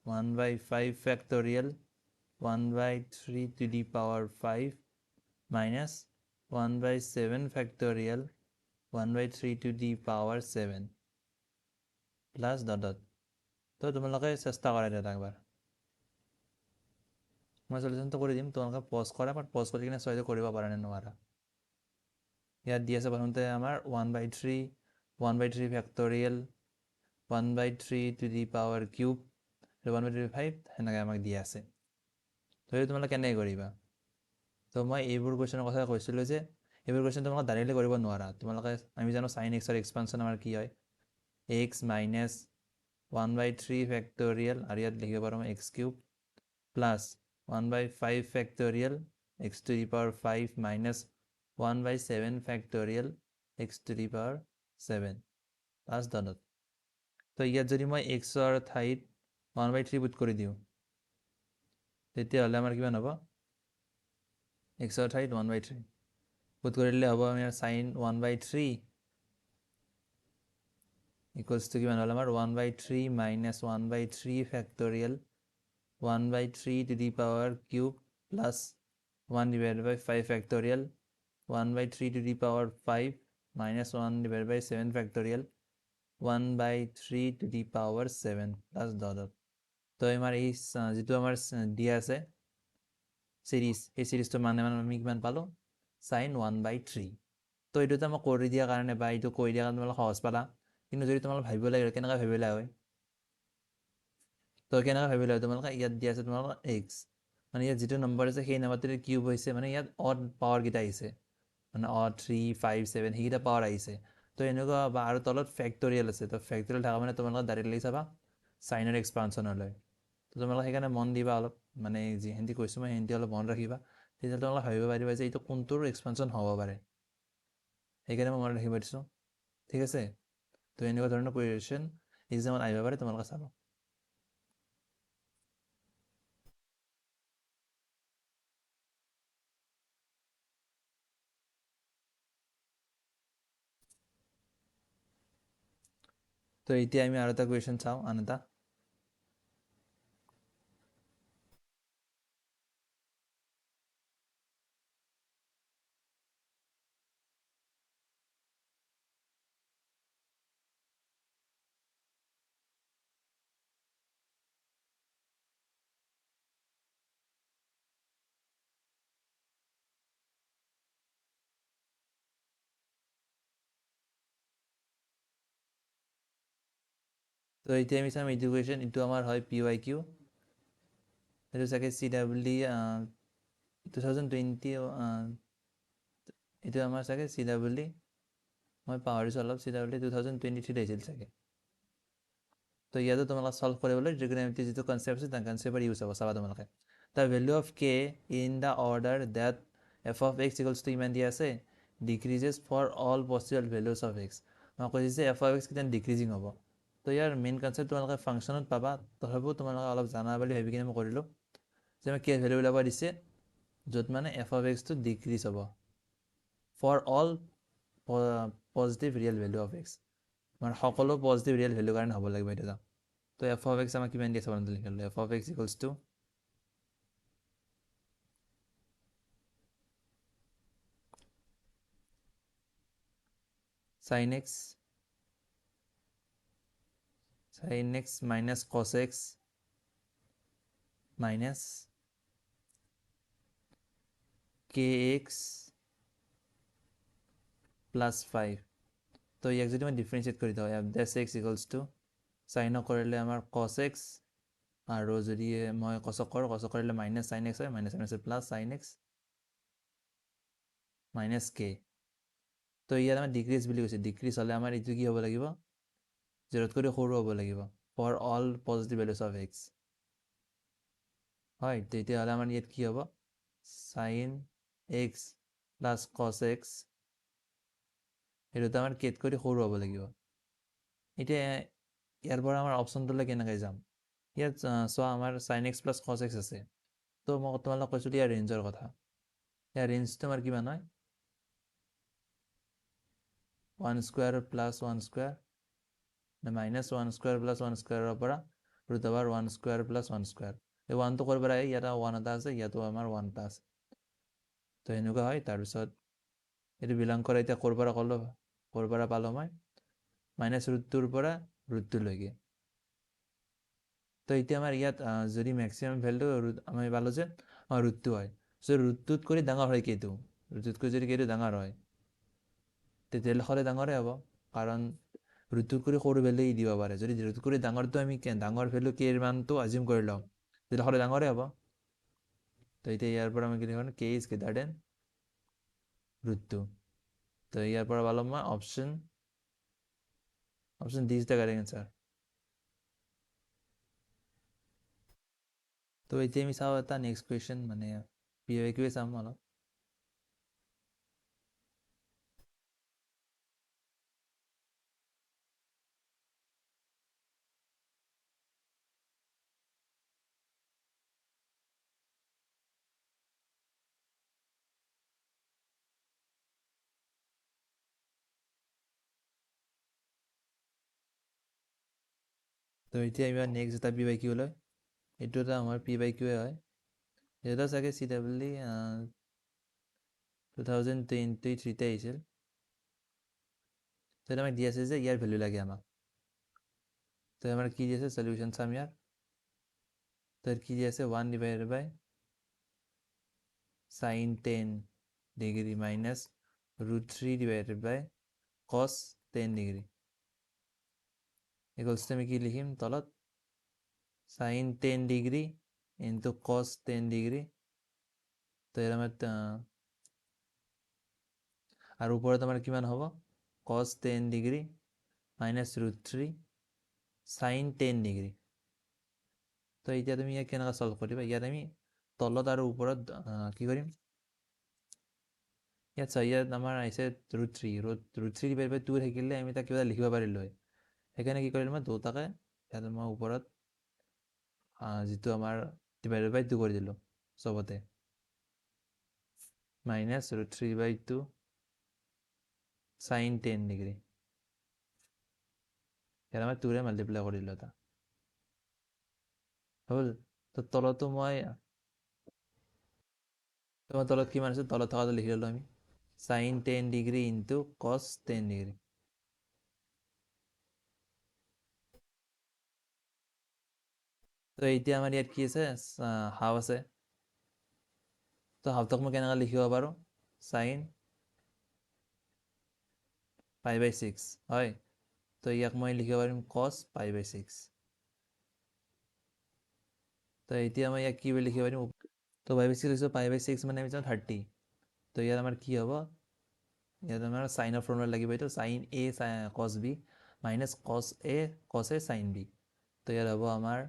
1/5 factorial 1/3 to the power 5 minus 1/7 factorial 1/3 to the power 7 plus dot dot তো তোমালোকে চেষ্টা কৰা এটা একবাৰ মই সলিউশ্যনটো কৰি দিম তোমালোকে পজ কৰা বাট পজ কৰি কিনে চইটো কৰিব পাৰা নে নোৱাৰা ইয়াত দি আছে প্ৰথমতে আমাৰ 1/3 factorial 1/3 to the power cube 1/5 সেনেকৈ আমাক দিয়া আছে। তো সেইটো তোমালোকে কেনেকৈ কৰিবা? তো মই এইবোৰ কুৱেশ্যনৰ কথা কৈছিলোঁ যে এইবোৰ কুৱেশ্যন তোমালোকে ডাইৰেক্টলি কৰিব নোৱাৰা। তোমালোকে আমি জানো sin x ৰ এক্সপানশ্যন আমাৰ কি হয়, x মাইনাছ 1/3 ফেক্টৰিয়েল আৰু ইয়াত লিখিব পাৰোঁ মই x cube plus 1/5 factorial x to the power 5 minus 1/7 factorial x to the power 7 plus ডটত। তো ইয়াত যদি মই এক্সৰ ঠাইত 1/3 পুট কৰি দিওঁ তেতিয়াহ'লে আমাৰ কিমান হ'ব, এক্সৰ ঠাইত 1/3 পুট কৰি দিলে হ'ব আমাৰ চাইন 1/3 ইকুৱেলছ টু কিমান হ'ল আমাৰ 1/3 minus 1/3 factorial 1/3 to the power cube plus 1/5 factorial 1/3 to the power 5 minus 1/7 factorial 1/3 to the power 7 plus dot। তো আমাৰ এই যিটো আমাৰ দিয়া আছে চিৰিজ, এই চিৰিজটো মানে আমি কিমান পালোঁ, চাইন 1/3। তো এইটোতে মই কৰি দিয়াৰ কাৰণে বা এইটো কৰি দিয়াৰ কাৰণে তোমালোকে সহজ পালা, কিন্তু যদি তোমালোকে ভাবিব লাগে কেনেকৈ ভাবিলা হয়, তো কেনেকৈ ভাবিলা হয় তোমালোকে ইয়াত দিয়া আছে তোমালোকৰ এক্স, মানে ইয়াত যিটো নম্বৰ আছে সেই নম্বৰটোৰ কিউব হৈছে, মানে ইয়াত অড পাৱাৰকেইটা আহিছে, মানে অড 3 5 7 সেইকেইটা পাৱাৰ আহিছে। তো এনেকুৱা বা আৰু তলত ফেক্টৰিয়েল আছে, তো ফেক্টৰিয়েল থকা মানে তোমালোকে ডাইৰেক্টলি চাবা চাইনৰ এক্সপানশ্যনলৈ। তো তোমালোকে সেইকাৰণে মন দিবা অলপ, মানে যিখিনি কৈছোঁ মই সেইখিনি অলপ মন ৰাখিবা, তেতিয়াহ'লে তোমালোকে ভাবিব পাৰিবা যে এইটো কোনটোৰ এক্সপানশ্যন হ'ব পাৰে, সেইকাৰণে মই মনত ৰাখিব দিছোঁ। ঠিক আছে, তো এনেকুৱা ধৰণৰ কুৱেশ্যন এক্সামত আহিব পাৰে, তোমালোকে চাবা। তো এতিয়া আমি আৰু এটা কুৱেশ্যন চাওঁ, আন এটা। তো এতিয়া আমি চাম এইটো কুৱেশ্যন, এইটো আমাৰ হয় PYQ, এইটো চাগে CWD 2020, এইটো আমাৰ চাগে CWD, মই পাহৰিছোঁ অলপ, CWD 2023 আহিছিল চাগে। তো ইয়াতো তোমালোকে চল্ভ কৰিবলৈ ট্ৰিগোনোমেট্ৰি যিটো কনচেপ্ট আছে তাৰ কনচেপ্টৰ ইউজ হ'ব, চাবা তোমালোকে। The value of K in the order that F of X equals to ইমান দিয়া আছে, decreases for all possible values of X. মই কৈছোঁ যে এফ অফ এক্স কেতিয়া ডিক্ৰিজিং হ'ব। তো ইয়াৰ মেইন কনচেপ্ট তোমালোকে ফাংচনত পাবা, তথাপিও তোমালোকে অলপ জানা বুলি ভাবি কিনে মই কৰিলোঁ যে মই কে ভেলু ওলাব দিছে য'ত মানে এফ অফ এক্সটো ডিক্ৰিজ হ'ব for all positive real value of x, মানে সকলো পজিটিভ ৰিয়েল ভেলুৰ কাৰণে হ'ব লাগিব এইটো। তো এফ অফ এক্স আমাক কিমান দিয়ে চাব লিখিলোঁ, F of X equals to sin x minus cos x minus kx plus 5। তো ইয়াক যদি মই ডিফাৰেঞ্চিয়েট কৰি দিওঁ, F dash X equals to চাইনক কৰিলে আমাৰ cos x, আৰু যদি মই কচক কৰোঁ, কচক কৰিলে মাইনাছ চাইন এক্স হয়, minus sine x plus sine X minus K. তো ইয়াত আমাৰ ডিক্ৰিজ বুলি কৈছে, ডিক্ৰিজ হ'লে আমাৰ এইটো কি হ'ব লাগিব, জিৰ'তকৈ সৰু হ'ব লাগিব for all positive values of x. হয়, তেতিয়াহ'লে আমাৰ ইয়াত কি হ'ব, sine x plus cos x সেইটোতো আমাৰ কেতকৈ সৰু হ'ব লাগিব। এতিয়া ইয়াৰ পৰা আমাৰ অপশ্যনটোলৈ কেনেকৈ যাম, ইয়াত চোৱা আমাৰ sign x plus cos x আছে। তো মই তোমালোকক কৈছিলোঁ ইয়াৰ ৰেঞ্জৰ কথা, ইয়াৰ ৰেঞ্জটো আমাৰ কিমান হয়, 1 square plus 1 square minus 1 square plus 1 স্কুৱেৰৰ পৰা root over 1 square plus 1 square. এই 1টো ক'ৰ পৰা আহে, ইয়াত 1 এটা আছে, ইয়াতো আমাৰ 1 এটা আছে। তো এনেকুৱা হয়, তাৰপিছত এইটো বিলং কৰে এতিয়া ক'ৰ পৰা ক'লোঁ, ক'ৰ পৰা পালোঁ মই, মাইনাছ ৰুটটোৰ পৰা ৰুটটোলৈকে। তো এতিয়া আমাৰ ইয়াত যদি মেক্সিমাম ভেলুটো আমি পালোঁ যে ৰুটটো হয়, চ' ৰুটটোত কৰি ডাঙৰ হয় কেইটো, ৰুটটোতকৈ যদি কেইটো ডাঙৰ হয় তেতিয়াহ'লে সদায় ডাঙৰে হ'ব, কাৰণ ৰুটটোত কৰি সৰু ভেলু ই দিব পাৰে। যদি ৰুটটোত কৰি ডাঙৰটো আমি ডাঙৰ ভেলু কে ৰ মানটো আজিউম কৰি লওঁ, তেতিয়া সদায় ডাঙৰে হ'ব। তো এতিয়া ইয়াৰ পৰা আমি কি লিখিম, কে ইজ গ্ৰেটাৰ দেন ৰুটটো। তো ইয়াৰ পৰা পালোঁ মই option D is the correct answer. তো এতিয়া আমি চাওঁ এটা নেক্সট কুৱেশ্যন, মানে PYQ চাম অলপ। তো এতিয়া আমি নেক্সট এটা PYQ লয়, এইটো এটা আমাৰ PYQ হয়। এটা চাগে CWD 2023 আহিছিল। তো আমাক দি আছে যে ইয়াৰ ভেলু লাগে আমাক। তো আমাৰ কি দি আছে, সলিউশ্যন চাম ইয়াৰ। তো কি দি আছে, 1 ডিভাইডেড বাই sin 10 ডিগ্ৰী মাইনাছ √3 ডিভাইডেড বাই cos 10 ডিগ্ৰী ইকুৱেলছ আমি কি লিখিম তলত, sin 10 degree into cos 10 degree. তো ইয়াৰ আমাৰ আৰু ওপৰত আমাৰ কিমান হ'ব, cos 10 degree minus √3 sin 10 degree. তো এতিয়া তুমি ইয়াক কেনেকৈ চল্ভ কৰিবা, ইয়াত আমি তলত আৰু ওপৰত কি কৰিম, ইয়াত চাই ইয়াত আমাৰ আহিছে √3 ডিভাইড বাই 2 থাকিলে আমি তাক কিবা লিখিব পাৰিলোঁ হয়। সেইকাৰণে কি কৰিলোঁ মই দুটাকে ইয়াত মই ওপৰত যিটো আমাৰ ডিভাইডেড বাই 2 কৰি দিলোঁ চবতে, মাইনাছ √3/2 sin 10 ডিগ্ৰী। ইয়াত আমাৰ 2ৰে মাল্টিপ্লাই কৰি দিলোঁ এটা হ'ল। তো তলতো মই তলত কিমান আছে, তলত থকাটো লিখি ল'লোঁ আমি, sin 10 degree into cos 10 degree. তো এতিয়া আমাৰ ইয়াত কি আছে, হাফ আছে। তো হাফটোক মই কেনেকৈ লিখিব পাৰোঁ, sin π/6 হয়। তো ইয়াক মই লিখিব পাৰিম cos π/6। তো এতিয়া মই ইয়াক কি বুলি লিখিব পাৰিম, তো π/6 লিখিছোঁ, π/6 মানে আমি জানো 30। তো ইয়াত আমাৰ কি হ'ব, ইয়াত আমাৰ চাইনৰ ফৰ্মুলা লাগিব, এইটো sin A cos B minus cos A sin B। তো ইয়াত হ'ব আমাৰ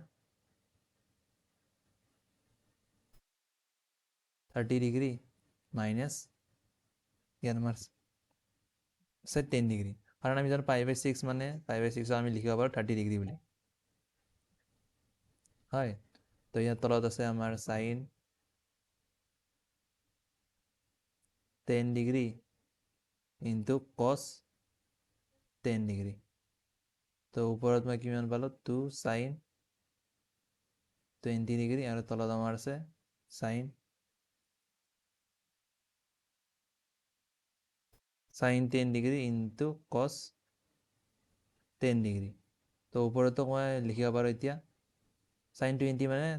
30 ডিগ্ৰী মাইনাছ ইয়াত আমাৰ 10 ডিগ্ৰী, কাৰণ আমি জানো π/6 মানে π/6 আমি লিখিব পাৰোঁ 30 ডিগ্ৰী বুলি হয়। তো ইয়াত তলত আছে আমাৰ sin 10 degree into cos 10 degree. তো ওপৰত মই কিমান পালোঁ, 2 sin 20 ডিগ্ৰী আৰু তলত আমাৰ আছে sin 10 degree into cos 10 degree. তো ওপৰতো মই লিখিব পাৰোঁ এতিয়া sin 20 মানে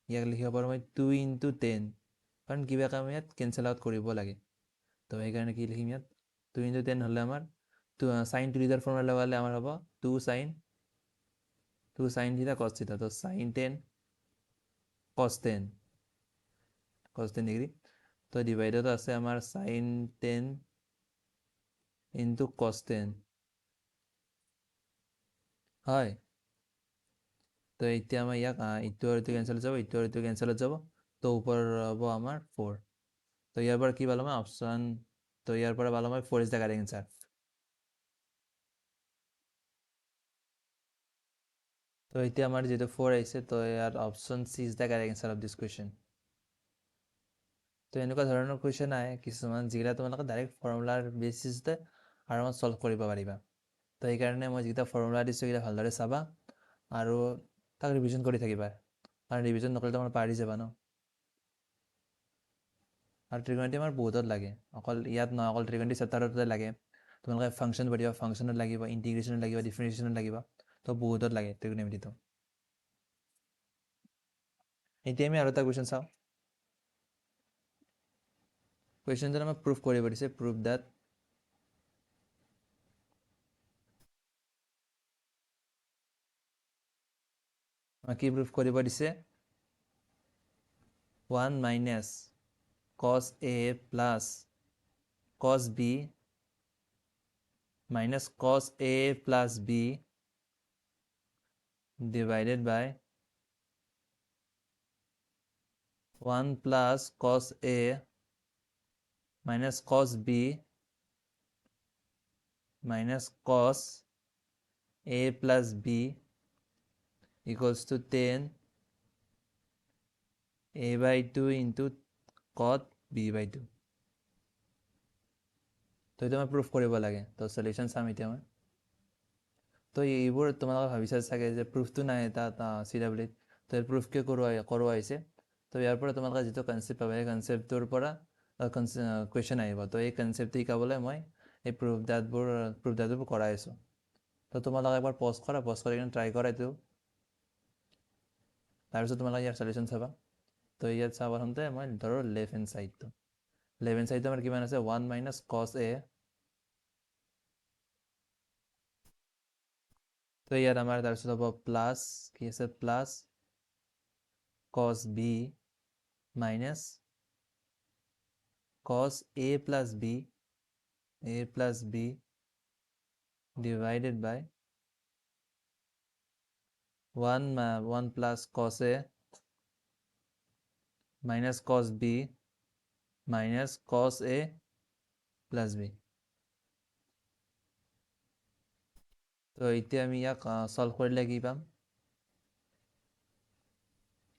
ইয়াক লিখিব পাৰোঁ মই 2 × 10, কাৰণ কিবা কাম ইয়াত কেঞ্চেল আউট কৰিব লাগে। তো সেইকাৰণে কি লিখিম ইয়াত, 2 × 10 হ'লে আমাৰ sin 2 লিটাৰ ফৰ্মুলা লগালে আমাৰ হ'ব 2 sin থিটা cos থিটা। তো sin 10 cos 10 ডিগ্ৰী। তো ডিভাইডত আছে আমাৰ sin 10 ইনটু cos 10 হয়। তো এতিয়া আমাৰ ইয়াক ইটো আৰু ইটো কেঞ্চেল যাব, ইটো আৰু ইটো কেঞ্চেলত যাব। তো ওপৰ হ'ব আমাৰ 4। তো ইয়াৰ পৰা কি পালোঁ মই অপশ্যন, তো ইয়াৰ পৰা পালোঁ মই 4 ইজ দ্য কাৰেক্ট এনচাৰ। তো এতিয়া আমাৰ যিটো 4 আহিছে, তো ইয়াত option C is the correct answer of this question. তো এনেকুৱা ধৰণৰ কুৱেশ্যন আহে কিছুমান যিকেইটা তোমালোকে ডাইৰেক্ট ফৰ্মুলাৰ বেচিছতে আৰামত চল্ভ কৰিব পাৰিবা। তো সেইকাৰণে মই যিকেইটা ফৰ্মুলা দিছোঁ সেইকেইটা ভালদৰে চাবা আৰু তাক ৰিভিজন কৰি থাকিবা, কাৰণ ৰিভিজন নকৰিলে তোমাৰ পাহৰি যাবা ন। আৰু ত্ৰিকোণমিতি আমাৰ বহুতত লাগে, অকল ইয়াত নহয়, অকল ত্ৰিকোণমিতি চেপ্টাৰতে লাগে। তোমালোকে ফাংচন পঢ়িবা, ফাংচনত লাগিব, ইণ্টিগ্ৰেশ্যনত লাগিব, ডিফাৰেঞ্চিয়েশ্যনত লাগিব। তো বহুতত লাগে ত্ৰিকোণমিতিটো। এতিয়া আমি আৰু এটা কুৱেশ্যন চাওঁ। কুৱেশ্যনটোত আমাক প্ৰুফ কৰিব দিছে, প্ৰুফ ডেট কি প্ৰুফ কৰিব দিছে 1 minus cos A plus cos B minus cos A plus B divided by 1 plus cos A minus cos B minus cos A plus B equals to 10 A by 2 into cot B by 2. তো এইটো মই proof কৰিব লাগে তো solution চাম এতিয়া মই তো এইবোৰ তোমালোকে ভাবিছা চাগে যে প্ৰুফটো নাই এটা CWত তো এই প্ৰুফ কিয় কৰোৱাইছে তো ইয়াৰ পৰা তোমালোকে যিটো কনসেপ্ট পাবা এই কনসেপ্টটোৰ পৰা কুৱেশ্যন আহিব তো এই কনসেপ্টটো শিকাবলৈ মই এই প্ৰুফ কৰাই আছোঁ তো তোমালোকে একবাৰ পজ কৰি কিনে ট্ৰাই কৰা এইটো তাৰপিছত তোমালোকে ইয়াৰ সলিউশন চাবা তো ইয়াত চাব প্ৰথমতে মই ধৰো লেফ্ট হেণ্ড সাইডটো আমাৰ কিমান আছে 1 minus cos A তো ইয়াত আমাৰ তাৰপিছত হ'ব প্লাছ কি আছে plus cos B minus cos A plus B divided by 1 plus cos A minus cos B minus cos A plus B. তো এতিয়া আমি ইয়াক সলভ কৰিলে কি পাম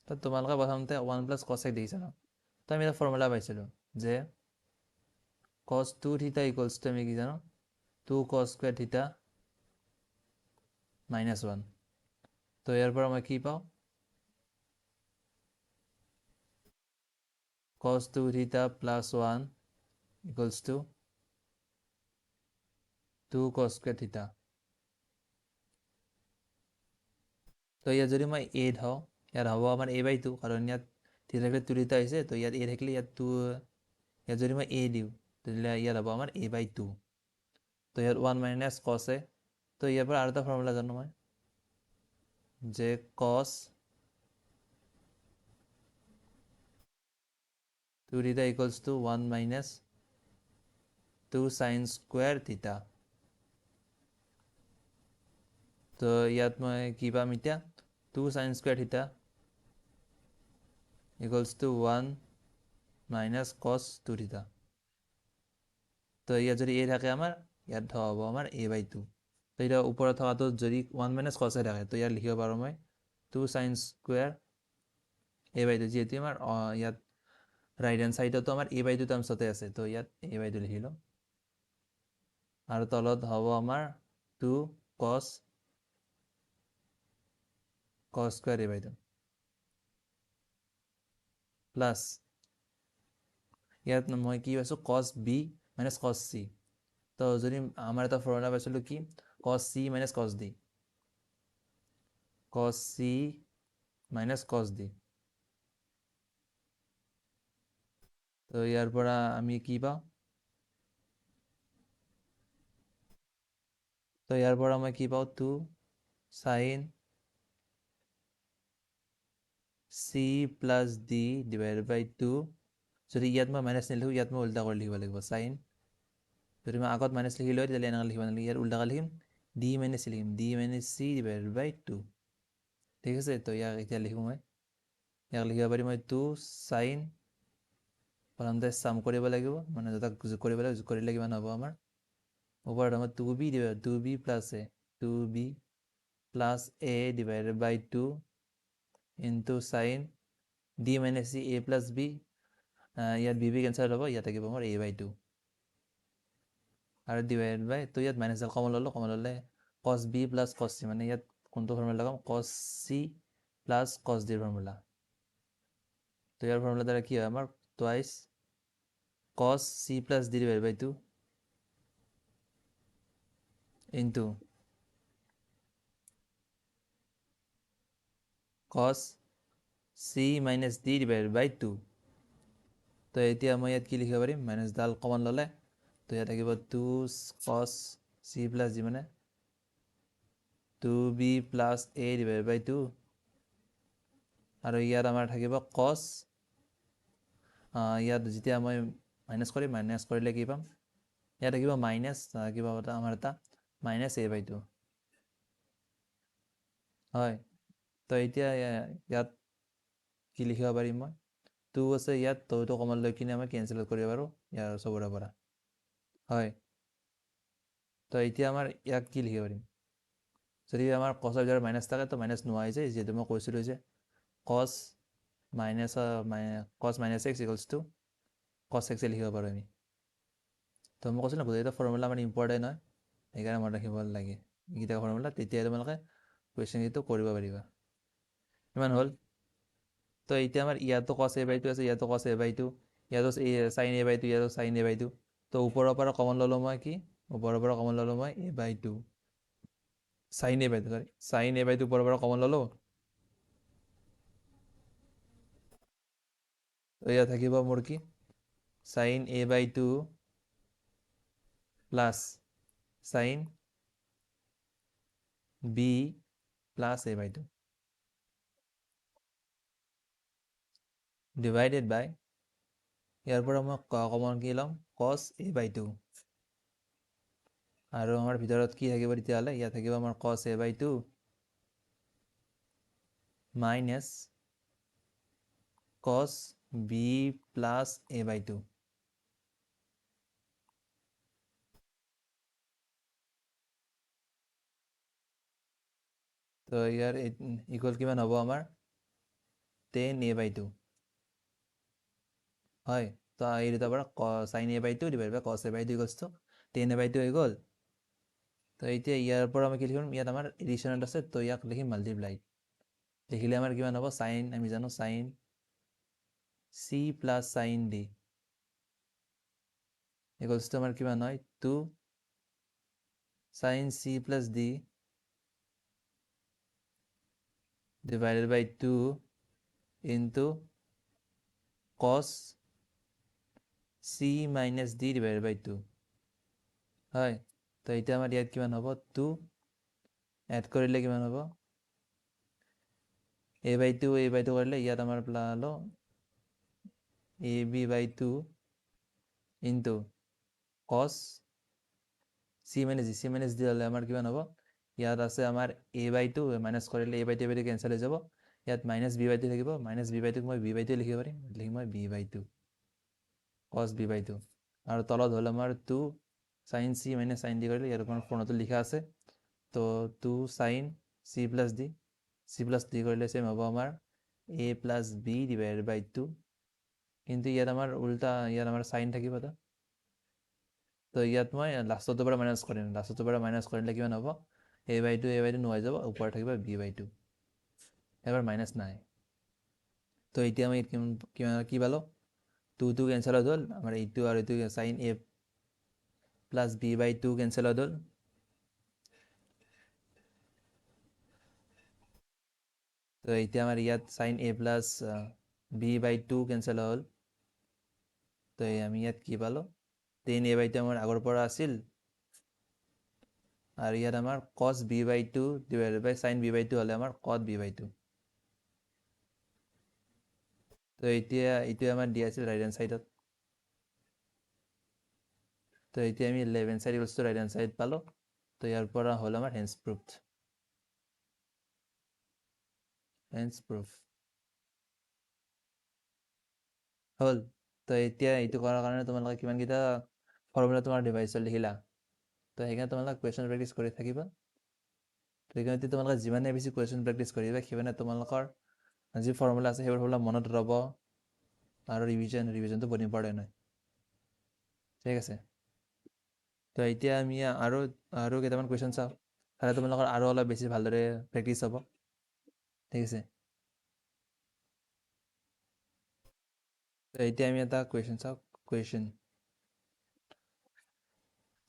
তো তোমালোকে প্ৰথমতে 1 plus cos A দেখিছা ন তো আমি এটা ফৰ্মুলা পাইছিলোঁ যে cos 2 theta equals to আমি কি জানো 2 cos square theta minus 1 তো ইয়াৰ পৰা মই কি পাওঁ cos 2 theta plus 1 equals to 2 cos square theta তো ইয়াত যদি মই a ধওঁ ইয়াত হ'ব আমাৰ a by 2 কাৰণ ইয়াত theta 2 theta আহিছে তো ইয়াত a থাকিলে ইয়াত 2 ইয়াত যদি মই a দিওঁ তেতিয়াহ'লে ইয়াত হ'ব আমাৰ a by 2 তো ইয়াত 1 minus cos A তো ইয়াৰ পৰা আৰু এটা ফৰ্মুলা জানো মই যে cos 2 theta equals to 1 minus 2 sin square theta তো ইয়াত মই কি পাম এতিয়া 2 sin square theta equals to 1 minus cos 2 theta তো ইয়াত যদি a থাকে আমাৰ ইয়াত হ'ব আমাৰ a by 2 তো এটা ওপৰত থকাটো যদি 1 minus cos A থাকে তো ইয়াত লিখিব পাৰোঁ মই 2 sin square a by 2 যিহেতু আমাৰ ইয়াত ৰাইট হেণ্ড সাইডতো আমাৰ a by 2 টাৰ্মছতে আছে তো ইয়াত a by 2 লিখিলোঁ আৰু তলত হ'ব আমাৰ 2 cos square a by 2 plus ইয়াত মই কি পাইছোঁ cos B minus cos C তো যদি আমাৰ এটা ফৰ্মুলা পাইছিলোঁ কি cos C minus cos D cos C minus cos D তো ইয়াৰ পৰা আমি কি পাওঁ তো ইয়াৰ পৰা মই কি পাওঁ 2 sin C plus D divided by 2 যদি ইয়াত মই মাইনাছ নিলিখোঁ ইয়াত মই উল্টা কৰি লিখিব লাগিব sin যদি মই আগত মাইনাছ লিখি লওঁ তেতিয়াহ'লে এনেকৈ লিখিব নালাগে ইয়াত উল্টাকৈ লিখিম D minus লিখিম D minus C divided by 2 ঠিক আছে তো ইয়াক এতিয়া লিখোঁ মই ইয়াক লিখিব পাৰি মই 2 sin প্ৰথমতে চাম কৰিব লাগিব মানে দুটাক যোগ কৰিব লাগিব যোগ কৰিলে কিমান হ'ব আমাৰ ওপৰত আমাৰ 2b plus a 2b plus a divided by 2 into sin d minus c a plus b ইয়াত b কেঞ্চেল হ'ব ইয়াত থাকিব আমাৰ a by 2 আৰু ডিভাইড বাই তো ইয়াত মাইনাছ কমন ল'লে cos b plus cos c মানে ইয়াত কোনটো ফৰ্মুলা লগাম cos c plus cos d formula তো ইয়াৰ ফৰ্মুলা দ্বাৰা কি হয় আমাৰ twice cos c plus d divided by 2 into cos c minus d divided by 2 তো এতিয়া মই ইয়াত কি লিখিব পাৰিম মাইনাছ ডাল কমন ল'লে তো ইয়াত থাকিব 2 cos c plus d মানে 2b plus a divided by 2 আৰু ইয়াত আমাৰ থাকিব কছ, ইয়াত যেতিয়া মই মাইনাছ কৰিলে কি পাম, ইয়াত থাকিব মাইনাছ কিবা এটা আমাৰ এটা মাইনাছ a/2 হয়। তো এতিয়া ইয়াত কি লিখিব পাৰিম মই, 2 আছে ইয়াত, তো এইটো কমন লৈ কিনে মই কেঞ্চেল কৰিব পাৰোঁ ইয়াৰ চবৰে পৰা হয়। তো এতিয়া আমাৰ ইয়াক কি লিখিব পাৰিম, যদি আমাৰ কছৰ ভিতৰত মাইনাছ থাকে তো মাইনাছ নোহোৱা হৈ যায়, যিহেতু মই কৈছিলোঁ যে কছ মাইনাছ এক্স ইকুৱেলছ টু কছ এক্সে লিখিব পাৰোঁ আমি। তো মই কৈছিলোঁ গোটেইকেইটা ফৰ্মুলা মানে ইম্পৰ্টেণ্ট হয়, সেইকাৰণে মনত ৰাখিব লাগে এইকেইটা ফৰ্মুলা, তেতিয়া তোমালোকে কুৱেশ্যনটো কৰিব পাৰিবা। ইমান হ'ল। তো এতিয়া আমাৰ ইয়াতো কছ a/2 আছে, ইয়াতো কছ a/2, ইয়াতো চাইন a/2, ইয়াতো চাইন a/2। তো ওপৰৰ পৰা কমন ল'লোঁ মই কি, ওপৰৰ পৰা কমন ল'লোঁ মই a/2, চাইন a/2 ওপৰৰ পৰা কমন ল'লোঁ। তো ইয়াত থাকিব মোৰ কি, sine a/2 plus sine b plus a/2 divided by, ইয়াৰ পৰা মই কমন কি ল'ম, কছ a/2, আৰু আমাৰ ভিতৰত কি থাকিব তেতিয়াহ'লে, ইয়াত থাকিব আমাৰ কছ a/2 মাইনাছ কছ b প্লাছ a/2। তো ইয়াৰ ইকুৱেল কিমান হ'ব আমাৰ, 10a/2 হয়। তো এই দুটাৰ পৰা চাইন a/2 ডিভাইড বাই কছ a/2 ইকুৱেলছ টু 10a/2 হৈ গ'ল। তো এতিয়া ইয়াৰ পৰা আমি কি লিখিম, ইয়াত আমাৰ এডিশ্যনত আছে, তো ইয়াক লিখিম মাল্টিপ্লাই, লিখিলে আমাৰ কিমান হ'ব, চাইন, আমি জানো sine c plus sine d equals to আমাৰ কিমান হয়, 2 sine c plus d divided by 2 into cos c minus d divided by 2 হয়। তো এতিয়া আমাৰ ইয়াত কিমান হ'ব, 2 এড কৰিলে কিমান হ'ব, a/2 কৰিলে ইয়াত আমাৰ পেলালো ab/2 into cos c minus d হ'লে আমাৰ কিমান হ'ব, ইয়াত আছে আমাৰ a/2, মাইনাছ কৰিলে a/2 কেঞ্চেল হৈ যাব, ইয়াত মাইনাছ b/2 থাকিব, মাইনাছ b/2ক মই b/2 লিখিব পাৰিম, লিখিম মই b/2 কছ b/2, আৰু তলত হ'ল আমাৰ 2 sine c minus sign d কৰিলে, ইয়াত আমাৰ ফৰ্মুলাটো লিখা আছে, তো 2 চাইন c প্লাছ d কৰিলে চেম হ'ব আমাৰ a plus b divided by 2, কিন্তু ইয়াত আমাৰ উল্টা, ইয়াত আমাৰ চাইন থাকিব তো ইয়াত মই লাষ্টটোৰ পৰা মাইনাছ কৰিম, লাষ্টটোৰ পৰা মাইনাছ কৰিলে কিমান হ'ব, a/2 নোহোৱা যাব, ওপৰত থাকিব b/2, এবাৰ মাইনাছ নাই। তো এতিয়া আমি কি পালোঁ, 2 কেঞ্চেল হৈ গ'ল, আমাৰ এইটো আৰু এইটো sign a plus b/2 cancel হৈ গ'ল। তো এতিয়া আমাৰ ইয়াত sign a plus b/2 cancel হ'ল। তো আমি ইয়াত কি পালোঁ, 10a/2 আমাৰ আগৰ পৰা আছিল, আৰু ইয়াত আমাৰ cos b/2 ডিভাইডেড বাই চাইন b/2 হ'লে আমাৰ cot b/2। তো এতিয়া এইটোৱে আমাৰ দিয়া আছিল ৰাইট হেণ্ড চাইডত, তো এতিয়া আমি left hand side equals to right hand side পালোঁ। তো ইয়াৰ পৰা হ'ল আমাৰ হেন্স প্ৰুফড, হেন্স প্ৰুফ হ'ল। তো এতিয়া এইটো কৰাৰ কাৰণে তোমালোকে কিমানকেইটা ফৰ্মুলা তোমাৰ ডিভাইচত লিখিলা, তো সেইকাৰণে তোমালোকে কুৱেশ্যন প্ৰেক্টিছ কৰি থাকিবা। তো সেইকাৰণে তোমালোকে যিমানে বেছি কুৱেশ্যন প্ৰেক্টিছ কৰিবা, সিমানে তোমালোকৰ যি ফৰ্মুলা আছে সেইবোৰ ফৰ্মুলা মনত ৰ'ব, আৰু ৰিভিজনটো বহুত ইম্পৰ্টেণ্ট হয়, ঠিক আছে। তো এতিয়া আমি আৰু কেইটামান কুৱেশ্যন চাওঁ, তাতে তোমালোকৰ আৰু অলপ বেছি ভালদৰে প্ৰেক্টিছ হ'ব, ঠিক আছে। তো এতিয়া আমি এটা কুৱেশ্যন চাওঁ,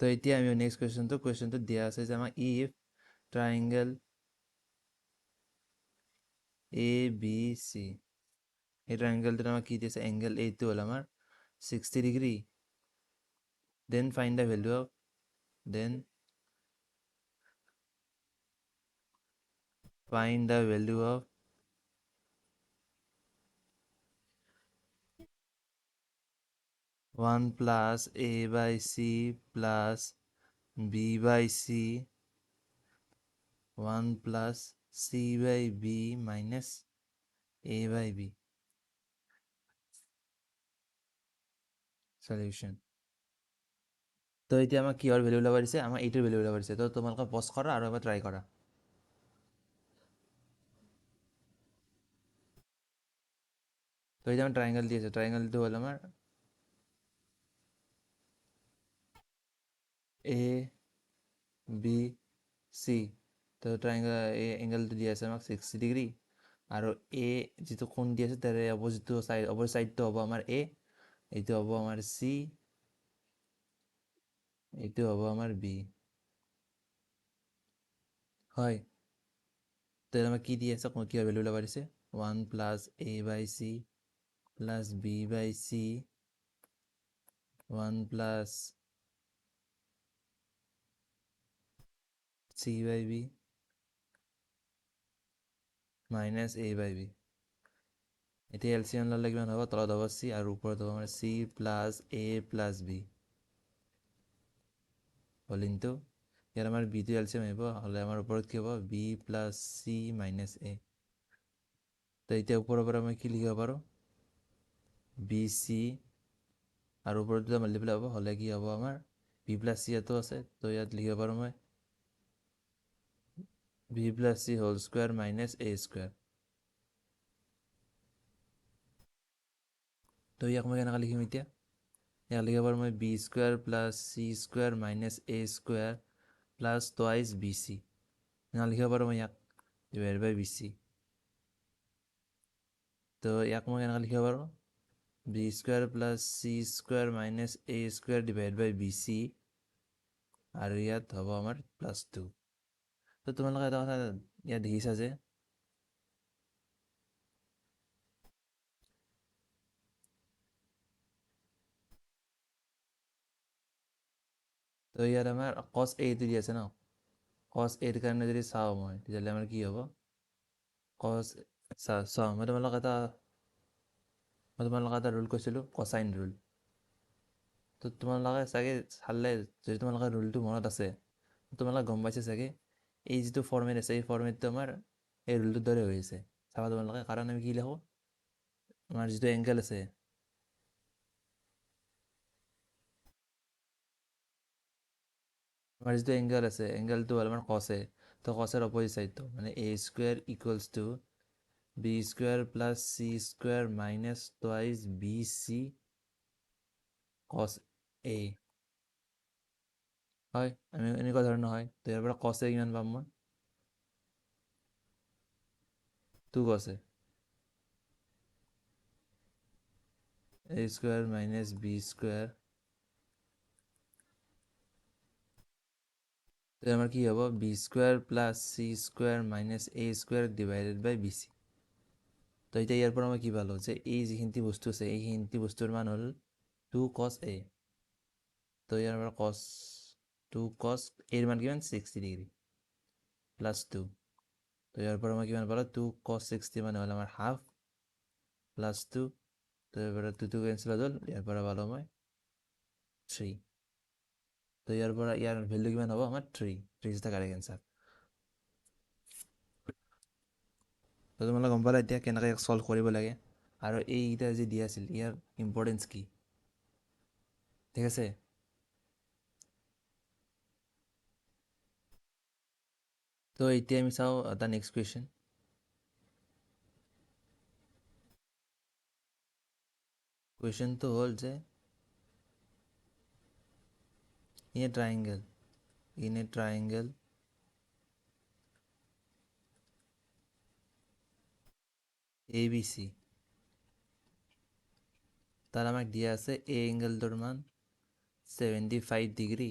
তো এতিয়া আমি নেক্সট কুৱেশ্যনটো দিয়া আছে যে আমাক ইফ ট্ৰাইংগল ABC, এই ট্ৰাইংগলটোত আমাক কি দিছে, এংগল এইটো হ'ল আমাৰ 60 degree, then find the value of 1 plus a by c plus b by c 1 plus c by b minus a by b. Solution. তো এতিয়া আমাক কিহৰ ভেলু ওলাব দিছে? আমাৰ এইটোৰ ভেলু ওলাব দিছে। তো তোমালোকে পজ কৰা আৰু এবাৰ ট্ৰাই কৰা। তো এতিয়া আমাৰ ট্ৰাইংগল দি আছে। ট্ৰাইংগলটো হ'ল আমাৰ এ বি চি। তো ট্ৰাইংগল এই এংগলটো দি আছে আমাক 60 ডিগ্ৰী আৰু এ যিটো কোণ দি আছে তাৰে অপজিটটো চাইড ছাইডটো হ'ব আমাৰ এ, এইটো হ'ব আমাৰ চি, এইটো হ'ব আমাৰ বি। হয়, তো আমাক কি দি আছে? কিহৰ ভেলু ওলাব দিছে? 1 plus a by c plus b by c 1 plus c by b minus a by b. এতিয়া এলচিএম ল'লে কিমান হ'ব? তলত হ'ব চি আৰু ওপৰত হ'ব আমাৰ C plus A plus B হ'ল ইনটু ইয়াত আমাৰ বিটো এলচিএম আহিব, হ'লে আমাৰ ওপৰত কি হ'ব? বি প্লাছ চি মাইনাছ এ। তো এতিয়া ওপৰৰ পৰা মই কি লিখিব পাৰোঁ? বি চি আৰু ওপৰত দুটা মাল্টিপ্লাই হ'ব, হ'লে কি হ'ব আমাৰ? বি প্লাছ চি ইয়াতো আছে, তো ইয়াত লিখিব পাৰোঁ মই B plus C whole square minus A square. তো ইয়াক মই কেনেকৈ লিখিম এতিয়া? ইয়াক লিখিব পাৰোঁ মই B square plus C square minus A square plus twice B C. এনেকৈ লিখিব পাৰোঁ মই ইয়াক ডিভাইড বাই বি চি। তো ইয়াক মই কেনেকৈ লিখিব পাৰোঁ? B square plus C square minus A square divide by B C আৰু ইয়াত হ'ব আমাৰ প্লাছ 2। তো তোমালোকে এটা কথা ইয়াত দেখিছা যে তো ইয়াত আমাৰ কছ এইটো দি আছে ন, কছ এইৰ কাৰণে যদি চাওঁ মই তেতিয়াহ'লে আমাৰ কি হ'ব? কছ চাওঁ মই তোমালোকক এটা ৰুল কৈছিলোঁ, কচাইন ৰুল। তো তোমালোকে চাগে চালে যদি তোমালোকৰ ৰুলটো মনত আছে তোমালোকে গম পাইছে চাগে এই যিটো ফৰ্মেট আছে এই ফৰ্মেটটো আমাৰ এই ৰুলটোৰ দৰে হৈ আছে। চাবা তোমালোকে, কাৰণ আমি কি লিখোঁ? আমাৰ যিটো এংগেল আছে এংগেলটো হ'ল আমাৰ কছ এ। তো কছৰ অপজিট ছাইডটো মানে A square equals to B square plus C square minus twice B C cos A. হয়, আমি এনেকুৱা ধৰণৰ হয়। তো ইয়াৰ পৰা কছ এ কিমান পাম মই? 2 cos A square minus B square. তো আমাৰ কি হ'ব? B square plus C square minus A square divided by B C. তো এতিয়া ইয়াৰ পৰা মই কি পালোঁ যে এই যিখিনি বস্তু আছে এইখিনি বস্তুৰ মান হ'ল 2 কছ এ। তো ইয়াৰ পৰা 2 কছ এৰ মান কিমান? 60 ডিগ্ৰী প্লাছ 2। তো ইয়াৰ পৰা মই কিমান পালোঁ? 2 কছ 60 মানে হ'ল আমাৰ হাফ প্লাছ 2। তো ইয়াৰ পৰা 2 কেঞ্চেল হৈ গ'ল, ইয়াৰ পৰা পালোঁ মই 3। তো ইয়াৰ ভেলু কিমান হ'ব? আমাৰ 3 ইজ দ্য কাৰেক্ট এনচাৰ। তো তোমালোকে গম পালা এতিয়া কেনেকৈ ছল্ভ কৰিব লাগে আৰু এইকেইটা যি দিয়া আছিল ইয়াৰ ইম্পৰ্টেঞ্চ কি। ঠিক আছে। তো এতিয়া আমি চাওঁ এটা নেক্সট কুৱেশ্যন। কুৱেশ্যনটো হ'ল যে in a triangle ABC তাৰ আমাক দিয়া আছে এ এংগেলটোৰ মান 75 ডিগ্ৰী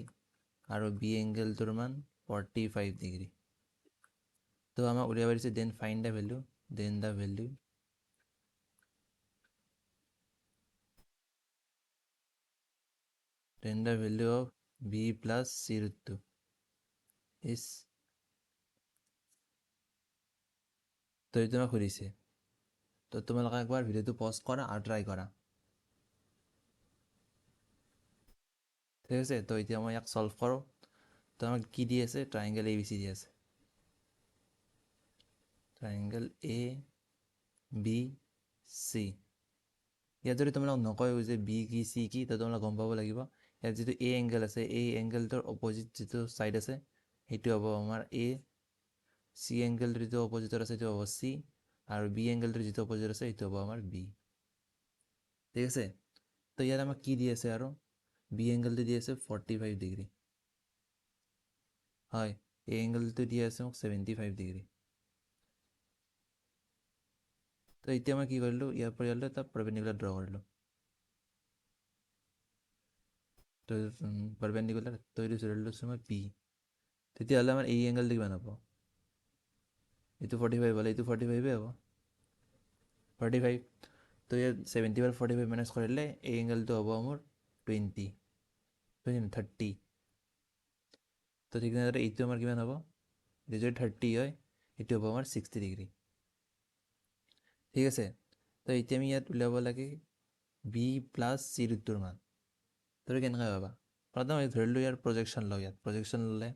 আৰু বি এংগেলটোৰ মান 45 ডিগ্ৰী। তো আমাক উলিয়াব দিছে then find the value of b plus c root 2 is. তো এইটো আমাক সুধিছে। তো তোমালোকে একবাৰ ভিডিঅ'টো পজ কৰা আৰু ট্ৰাই কৰা। ঠিক আছে, তো এতিয়া মই ইয়াক সলভ কৰোঁ। তো আমাক কি দি আছে? ট্ৰাইংগল এ বি চি দি আছে। Triangle A B C. ইয়াত যদি তোমালোক নকয় যে বি কি চি কি, তো তোমালোক গম পাব লাগিব ইয়াত যিটো এ এংগল আছে, এই এংগলটোৰ অপজিট যিটো ছাইড আছে সেইটো হ'ব আমাৰ এ, চি এংগলটোৰ যিটো অপজিটৰ আছে সেইটো হ'ব চি, আৰু বি এংগলটোৰ যিটো অপজিট আছে সেইটো হ'ব আমাৰ বি। ঠিক আছে, তো ইয়াত আমাক কি দি আছে? আৰু বি এংগলটো দি আছে 45 ডিগ্ৰী। হয়, এই এংগলটো দি আছে মোক 75 ডিগ্ৰী। তো এতিয়া মই কি কৰিলোঁ? ইয়াৰ পৰা ইয়ালৈ এটা পাৰপেণ্ডিকুলাৰ ড্ৰ কৰিলোঁ। তো পাৰপেণ্ডিকুলাৰ তৈৰি ধৰি লৈছোঁ মই পি। তেতিয়াহ'লে আমাৰ এই এংগলটো কিমান হ'ব? এইটো 45 হ'লে এইটো 45 হ'ব, 45। তো ইয়াত 70 পৰা 45 মাইনাছ কৰিলে এই এংগলটো হ'ব মোৰ 20, 30। তো ঠিক তেনেদৰে এইটো আমাৰ কিমান হ'ব? এইটো যদি 30 হয়, এইটো হ'ব আমাৰ 60 ডিগ্ৰী। ঠিক আছে, তো এতিয়া আমি ইয়াত উলিয়াব লাগে বি প্লাছ চি ৰুটটোৰ মান। তই কেনেকৈ পাবা? প্ৰথম ধৰি লওঁ ইয়াৰ প্ৰজেকশ্যন লওঁ। ইয়াত প্ৰজেকশ্যন ল'লে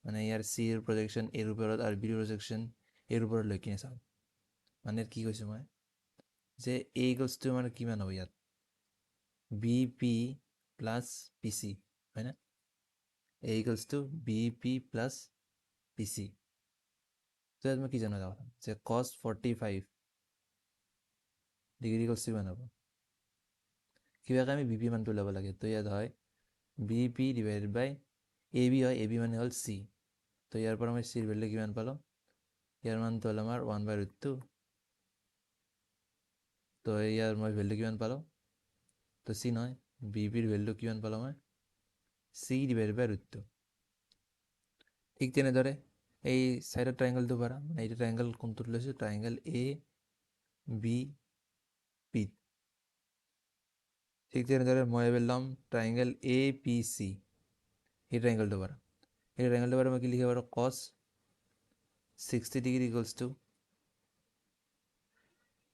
মানে ইয়াৰ চিৰ প্ৰজেকশ্যন এৰ ওপৰত আৰু বিৰ প্ৰজেকশ্যন এৰ ওপৰত লৈ কিনে চাওঁ। মানে কি কৈছোঁ মই যে এই গছটো আমাৰ কিমান হ'ব? ইয়াত b p plus p c, হয়নে? এই গছটো b p plus p c. তো ইয়াত মই কি জানো যাওঁ যে কছ 45 ডিগ্ৰী গছটো কিমান হ'ব? কিবাকৈ আমি বি পি মানটো ল'ব লাগে। তো ইয়াত হয় B P divided by A B হয়, এ বি মানে হ'ল চি। তো ইয়াৰ পৰা মই চিৰ ভেলু কিমান পালোঁ? ইয়াৰ মানটো হ'ল আমাৰ 1/√2। তো ইয়াৰ মই ভেলু কিমান পালোঁ? তো চি নহয়, বি পিৰ ভেলু কিমান পালোঁ মই? C divided by √2। ঠিক তেনেদৰে এই চাইডৰ ট্ৰাইংগলটো পৰা, মানে এইটো ট্ৰাইংগল কোনটোত লৈছোঁ? Triangle A B P. ঠিক তেনেদৰে মই এবাৰ ল'ম ট্ৰাইংগল এ পি চি, এই ট্ৰাইংগলটো পৰা। এই ট্ৰাইংগলটো পৰা মই কি লিখিব পাৰোঁ? Cos 60 degree equals to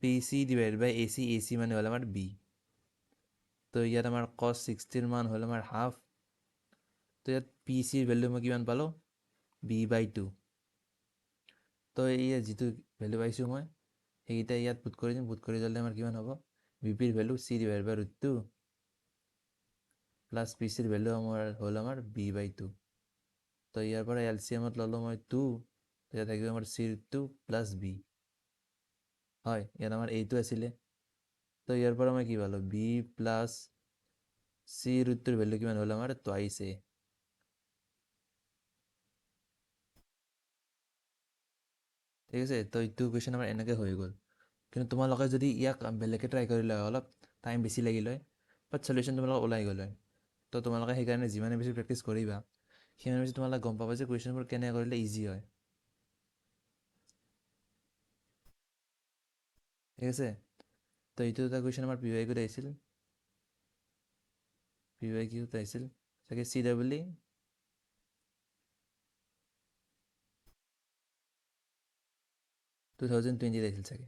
p c divide by a c. A c মানে হ'ল আমাৰ বি। তো ইয়াত আমাৰ কছ 60ৰ মান হ'ল আমাৰ হাফ। তো ইয়াত পি চিৰ ভেলু মই কিমান পালোঁ? b/2। তো এই যিটো ভেলু পাইছোঁ মই সেইকেইটা ইয়াত পুট কৰি দিম। পুট কৰি দিলে আমাৰ কিমান হ'ব? বি পিৰ ভেলু চি ডিভাইড বাই √2 প্লাছ পি চিৰ ভেলু আমাৰ হ'ল আমাৰ b/2। তো ইয়াৰ পৰা এলচিএমত ল'লোঁ মই 2, ইয়াত থাকিব আমাৰ চি √2 প্লাছ বি। হয়, ইয়াত আমাৰ এইটো আছিলে। তো ইয়াৰ পৰা মই কি পালোঁ? বি প্লাছ চি √2ৰ ভেলু কিমান হ'ল আমাৰ? টুৱাইছ এ। ঠিক আছে, তো এইটো কুৱেশ্যন আমাৰ এনেকৈ হৈ গ'ল। কিন্তু তোমালোকে যদি ইয়াক বেলেগকৈ ট্ৰাই কৰিলে হয়, অলপ টাইম বেছি লাগিল হয়, বাট চলিউশ্যন তোমালোকৰ ওলাই গ'ল হয়। তো তোমালোকে সেইকাৰণে যিমানে বেছি প্ৰেক্টিছ কৰিবা সিমানে বেছি তোমালোকে গম পাবা যে কুৱেশ্যনবোৰ কেনে কৰিলে ইজি হয়। ঠিক আছে, তো এইটো এটা কুৱেশ্যন আমাৰ PYQত আহিছিল। PYQত আহিছিল চাগে CEE 2020 আহিছিল চাগে।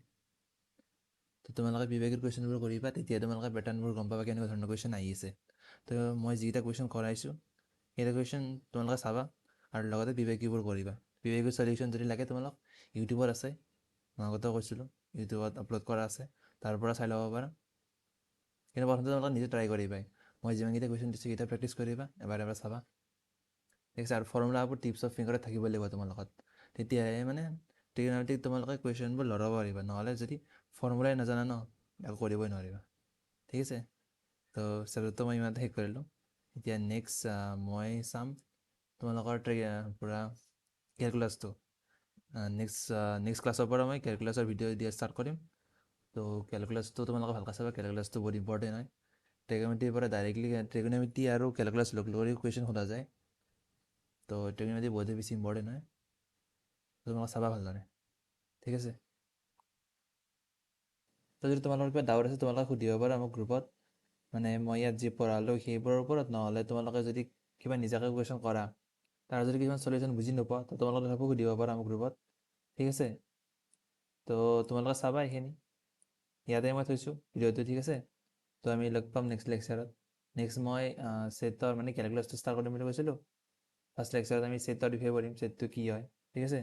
তো তোমালোকে PYQৰ কুৱেশ্যনবোৰ কৰিবা, তেতিয়া তোমালোকে পেটাৰ্ণবোৰ গম পাবা কেনেকুৱা ধৰণৰ কুৱেশ্যন আহি আছে। তো মই যিকেইটা কুৱেশ্যন কৰাইছোঁ সেইকেইটা কুৱেশ্যন তোমালোকে চাবা আৰু লগতে PYQবোৰ কৰিবা। PYQ চলিউশ্যন যদি লাগে তোমালোক ইউটিউবত আছে, মই আগতেও কৈছিলোঁ ইউটিউবত আপলোড কৰা আছে, তাৰ পৰা চাই ল'ব পাৰা। কিন্তু প্ৰথমতে তোমালোকে নিজে ট্ৰাই কৰিবা। মই যিমানকেইটা কুৱেশ্যন দিছোঁ সেইকেইটা প্ৰেক্টিছ কৰিবা, এবাৰ চাবা। ঠিক আছে, আৰু ফৰ্মুলাবোৰ টিপছ অফ ফিংগাৰত থাকিব লাগিব তোমাৰ লগত। তেতিয়াহে মানে ট্ৰিগনমেট্ৰিক তোমালোকে কুৱেশ্যনবোৰ ল'ৰাব পাৰিবা। নহ'লে যদি ফৰ্মুলাই নাজানা ন, একো কৰিবই নোৱাৰিবা। ঠিক আছে, তো চেপ্টাৰটো মই ইমানতে শেষ কৰিলোঁ। এতিয়া নেক্সট মই চাম তোমালোকৰ পূৰা কেলকুলাছটো। নেক্সট ক্লাছৰ পৰা মই কেলকুলাছৰ ভিডিঅ' দিয়া ষ্টাৰ্ট কৰিম। তো কেলকুলাছটো তোমালোকে ভালকৈ চাবা, কেলকুলাছটো বহুত ইম্পৰ্টেণ্ট হয়। ট্ৰিগনমেট্ৰিৰ পৰা ডাইৰেক্টলি ট্ৰিগনমেট্ৰি আৰু কেলকুলাছ লগ কৰি কুৱেশ্যন সোধা যায়। তো ট্ৰিগনমেট্ৰি বহুতেই বেছি ইম্পৰ্টেণ্ট হয়, তোমালোকে চাবা ভালদৰে। ঠিক আছে, তো যদি তোমালোকৰ কিবা ডাউট আছে তোমালোকে সুধিব পাৰা মোক গ্ৰুপত। মানে মই ইয়াত যি পঢ়ালোঁ সেইবোৰৰ ওপৰত, নহ'লে তোমালোকে যদি কিবা নিজাকৈ কুৱেশ্যন কৰা, তাৰ যদি কিছুমান চলিউশ্যন বুজি নোপোৱা, তো তোমালোকে তথাপিও সুধিব পাৰা মোক গ্ৰুপত। ঠিক আছে, তো তোমালোকে চাবা এইখিনি। ইয়াতে মই থৈছোঁ ভিডিঅ'টো। ঠিক আছে, তো আমি লগ পাম নেক্সট লেকচাৰত। নেক্সট মই ছেটৰ মানে কেলকুলাছটো ষ্টাৰ্ট কৰিম বুলি কৈছিলোঁ ফাৰ্ষ্ট লেকচাৰত আমি ছেটৰ বিষয়ে পঢ়িম ছেটটো কি হয় ঠিক আছে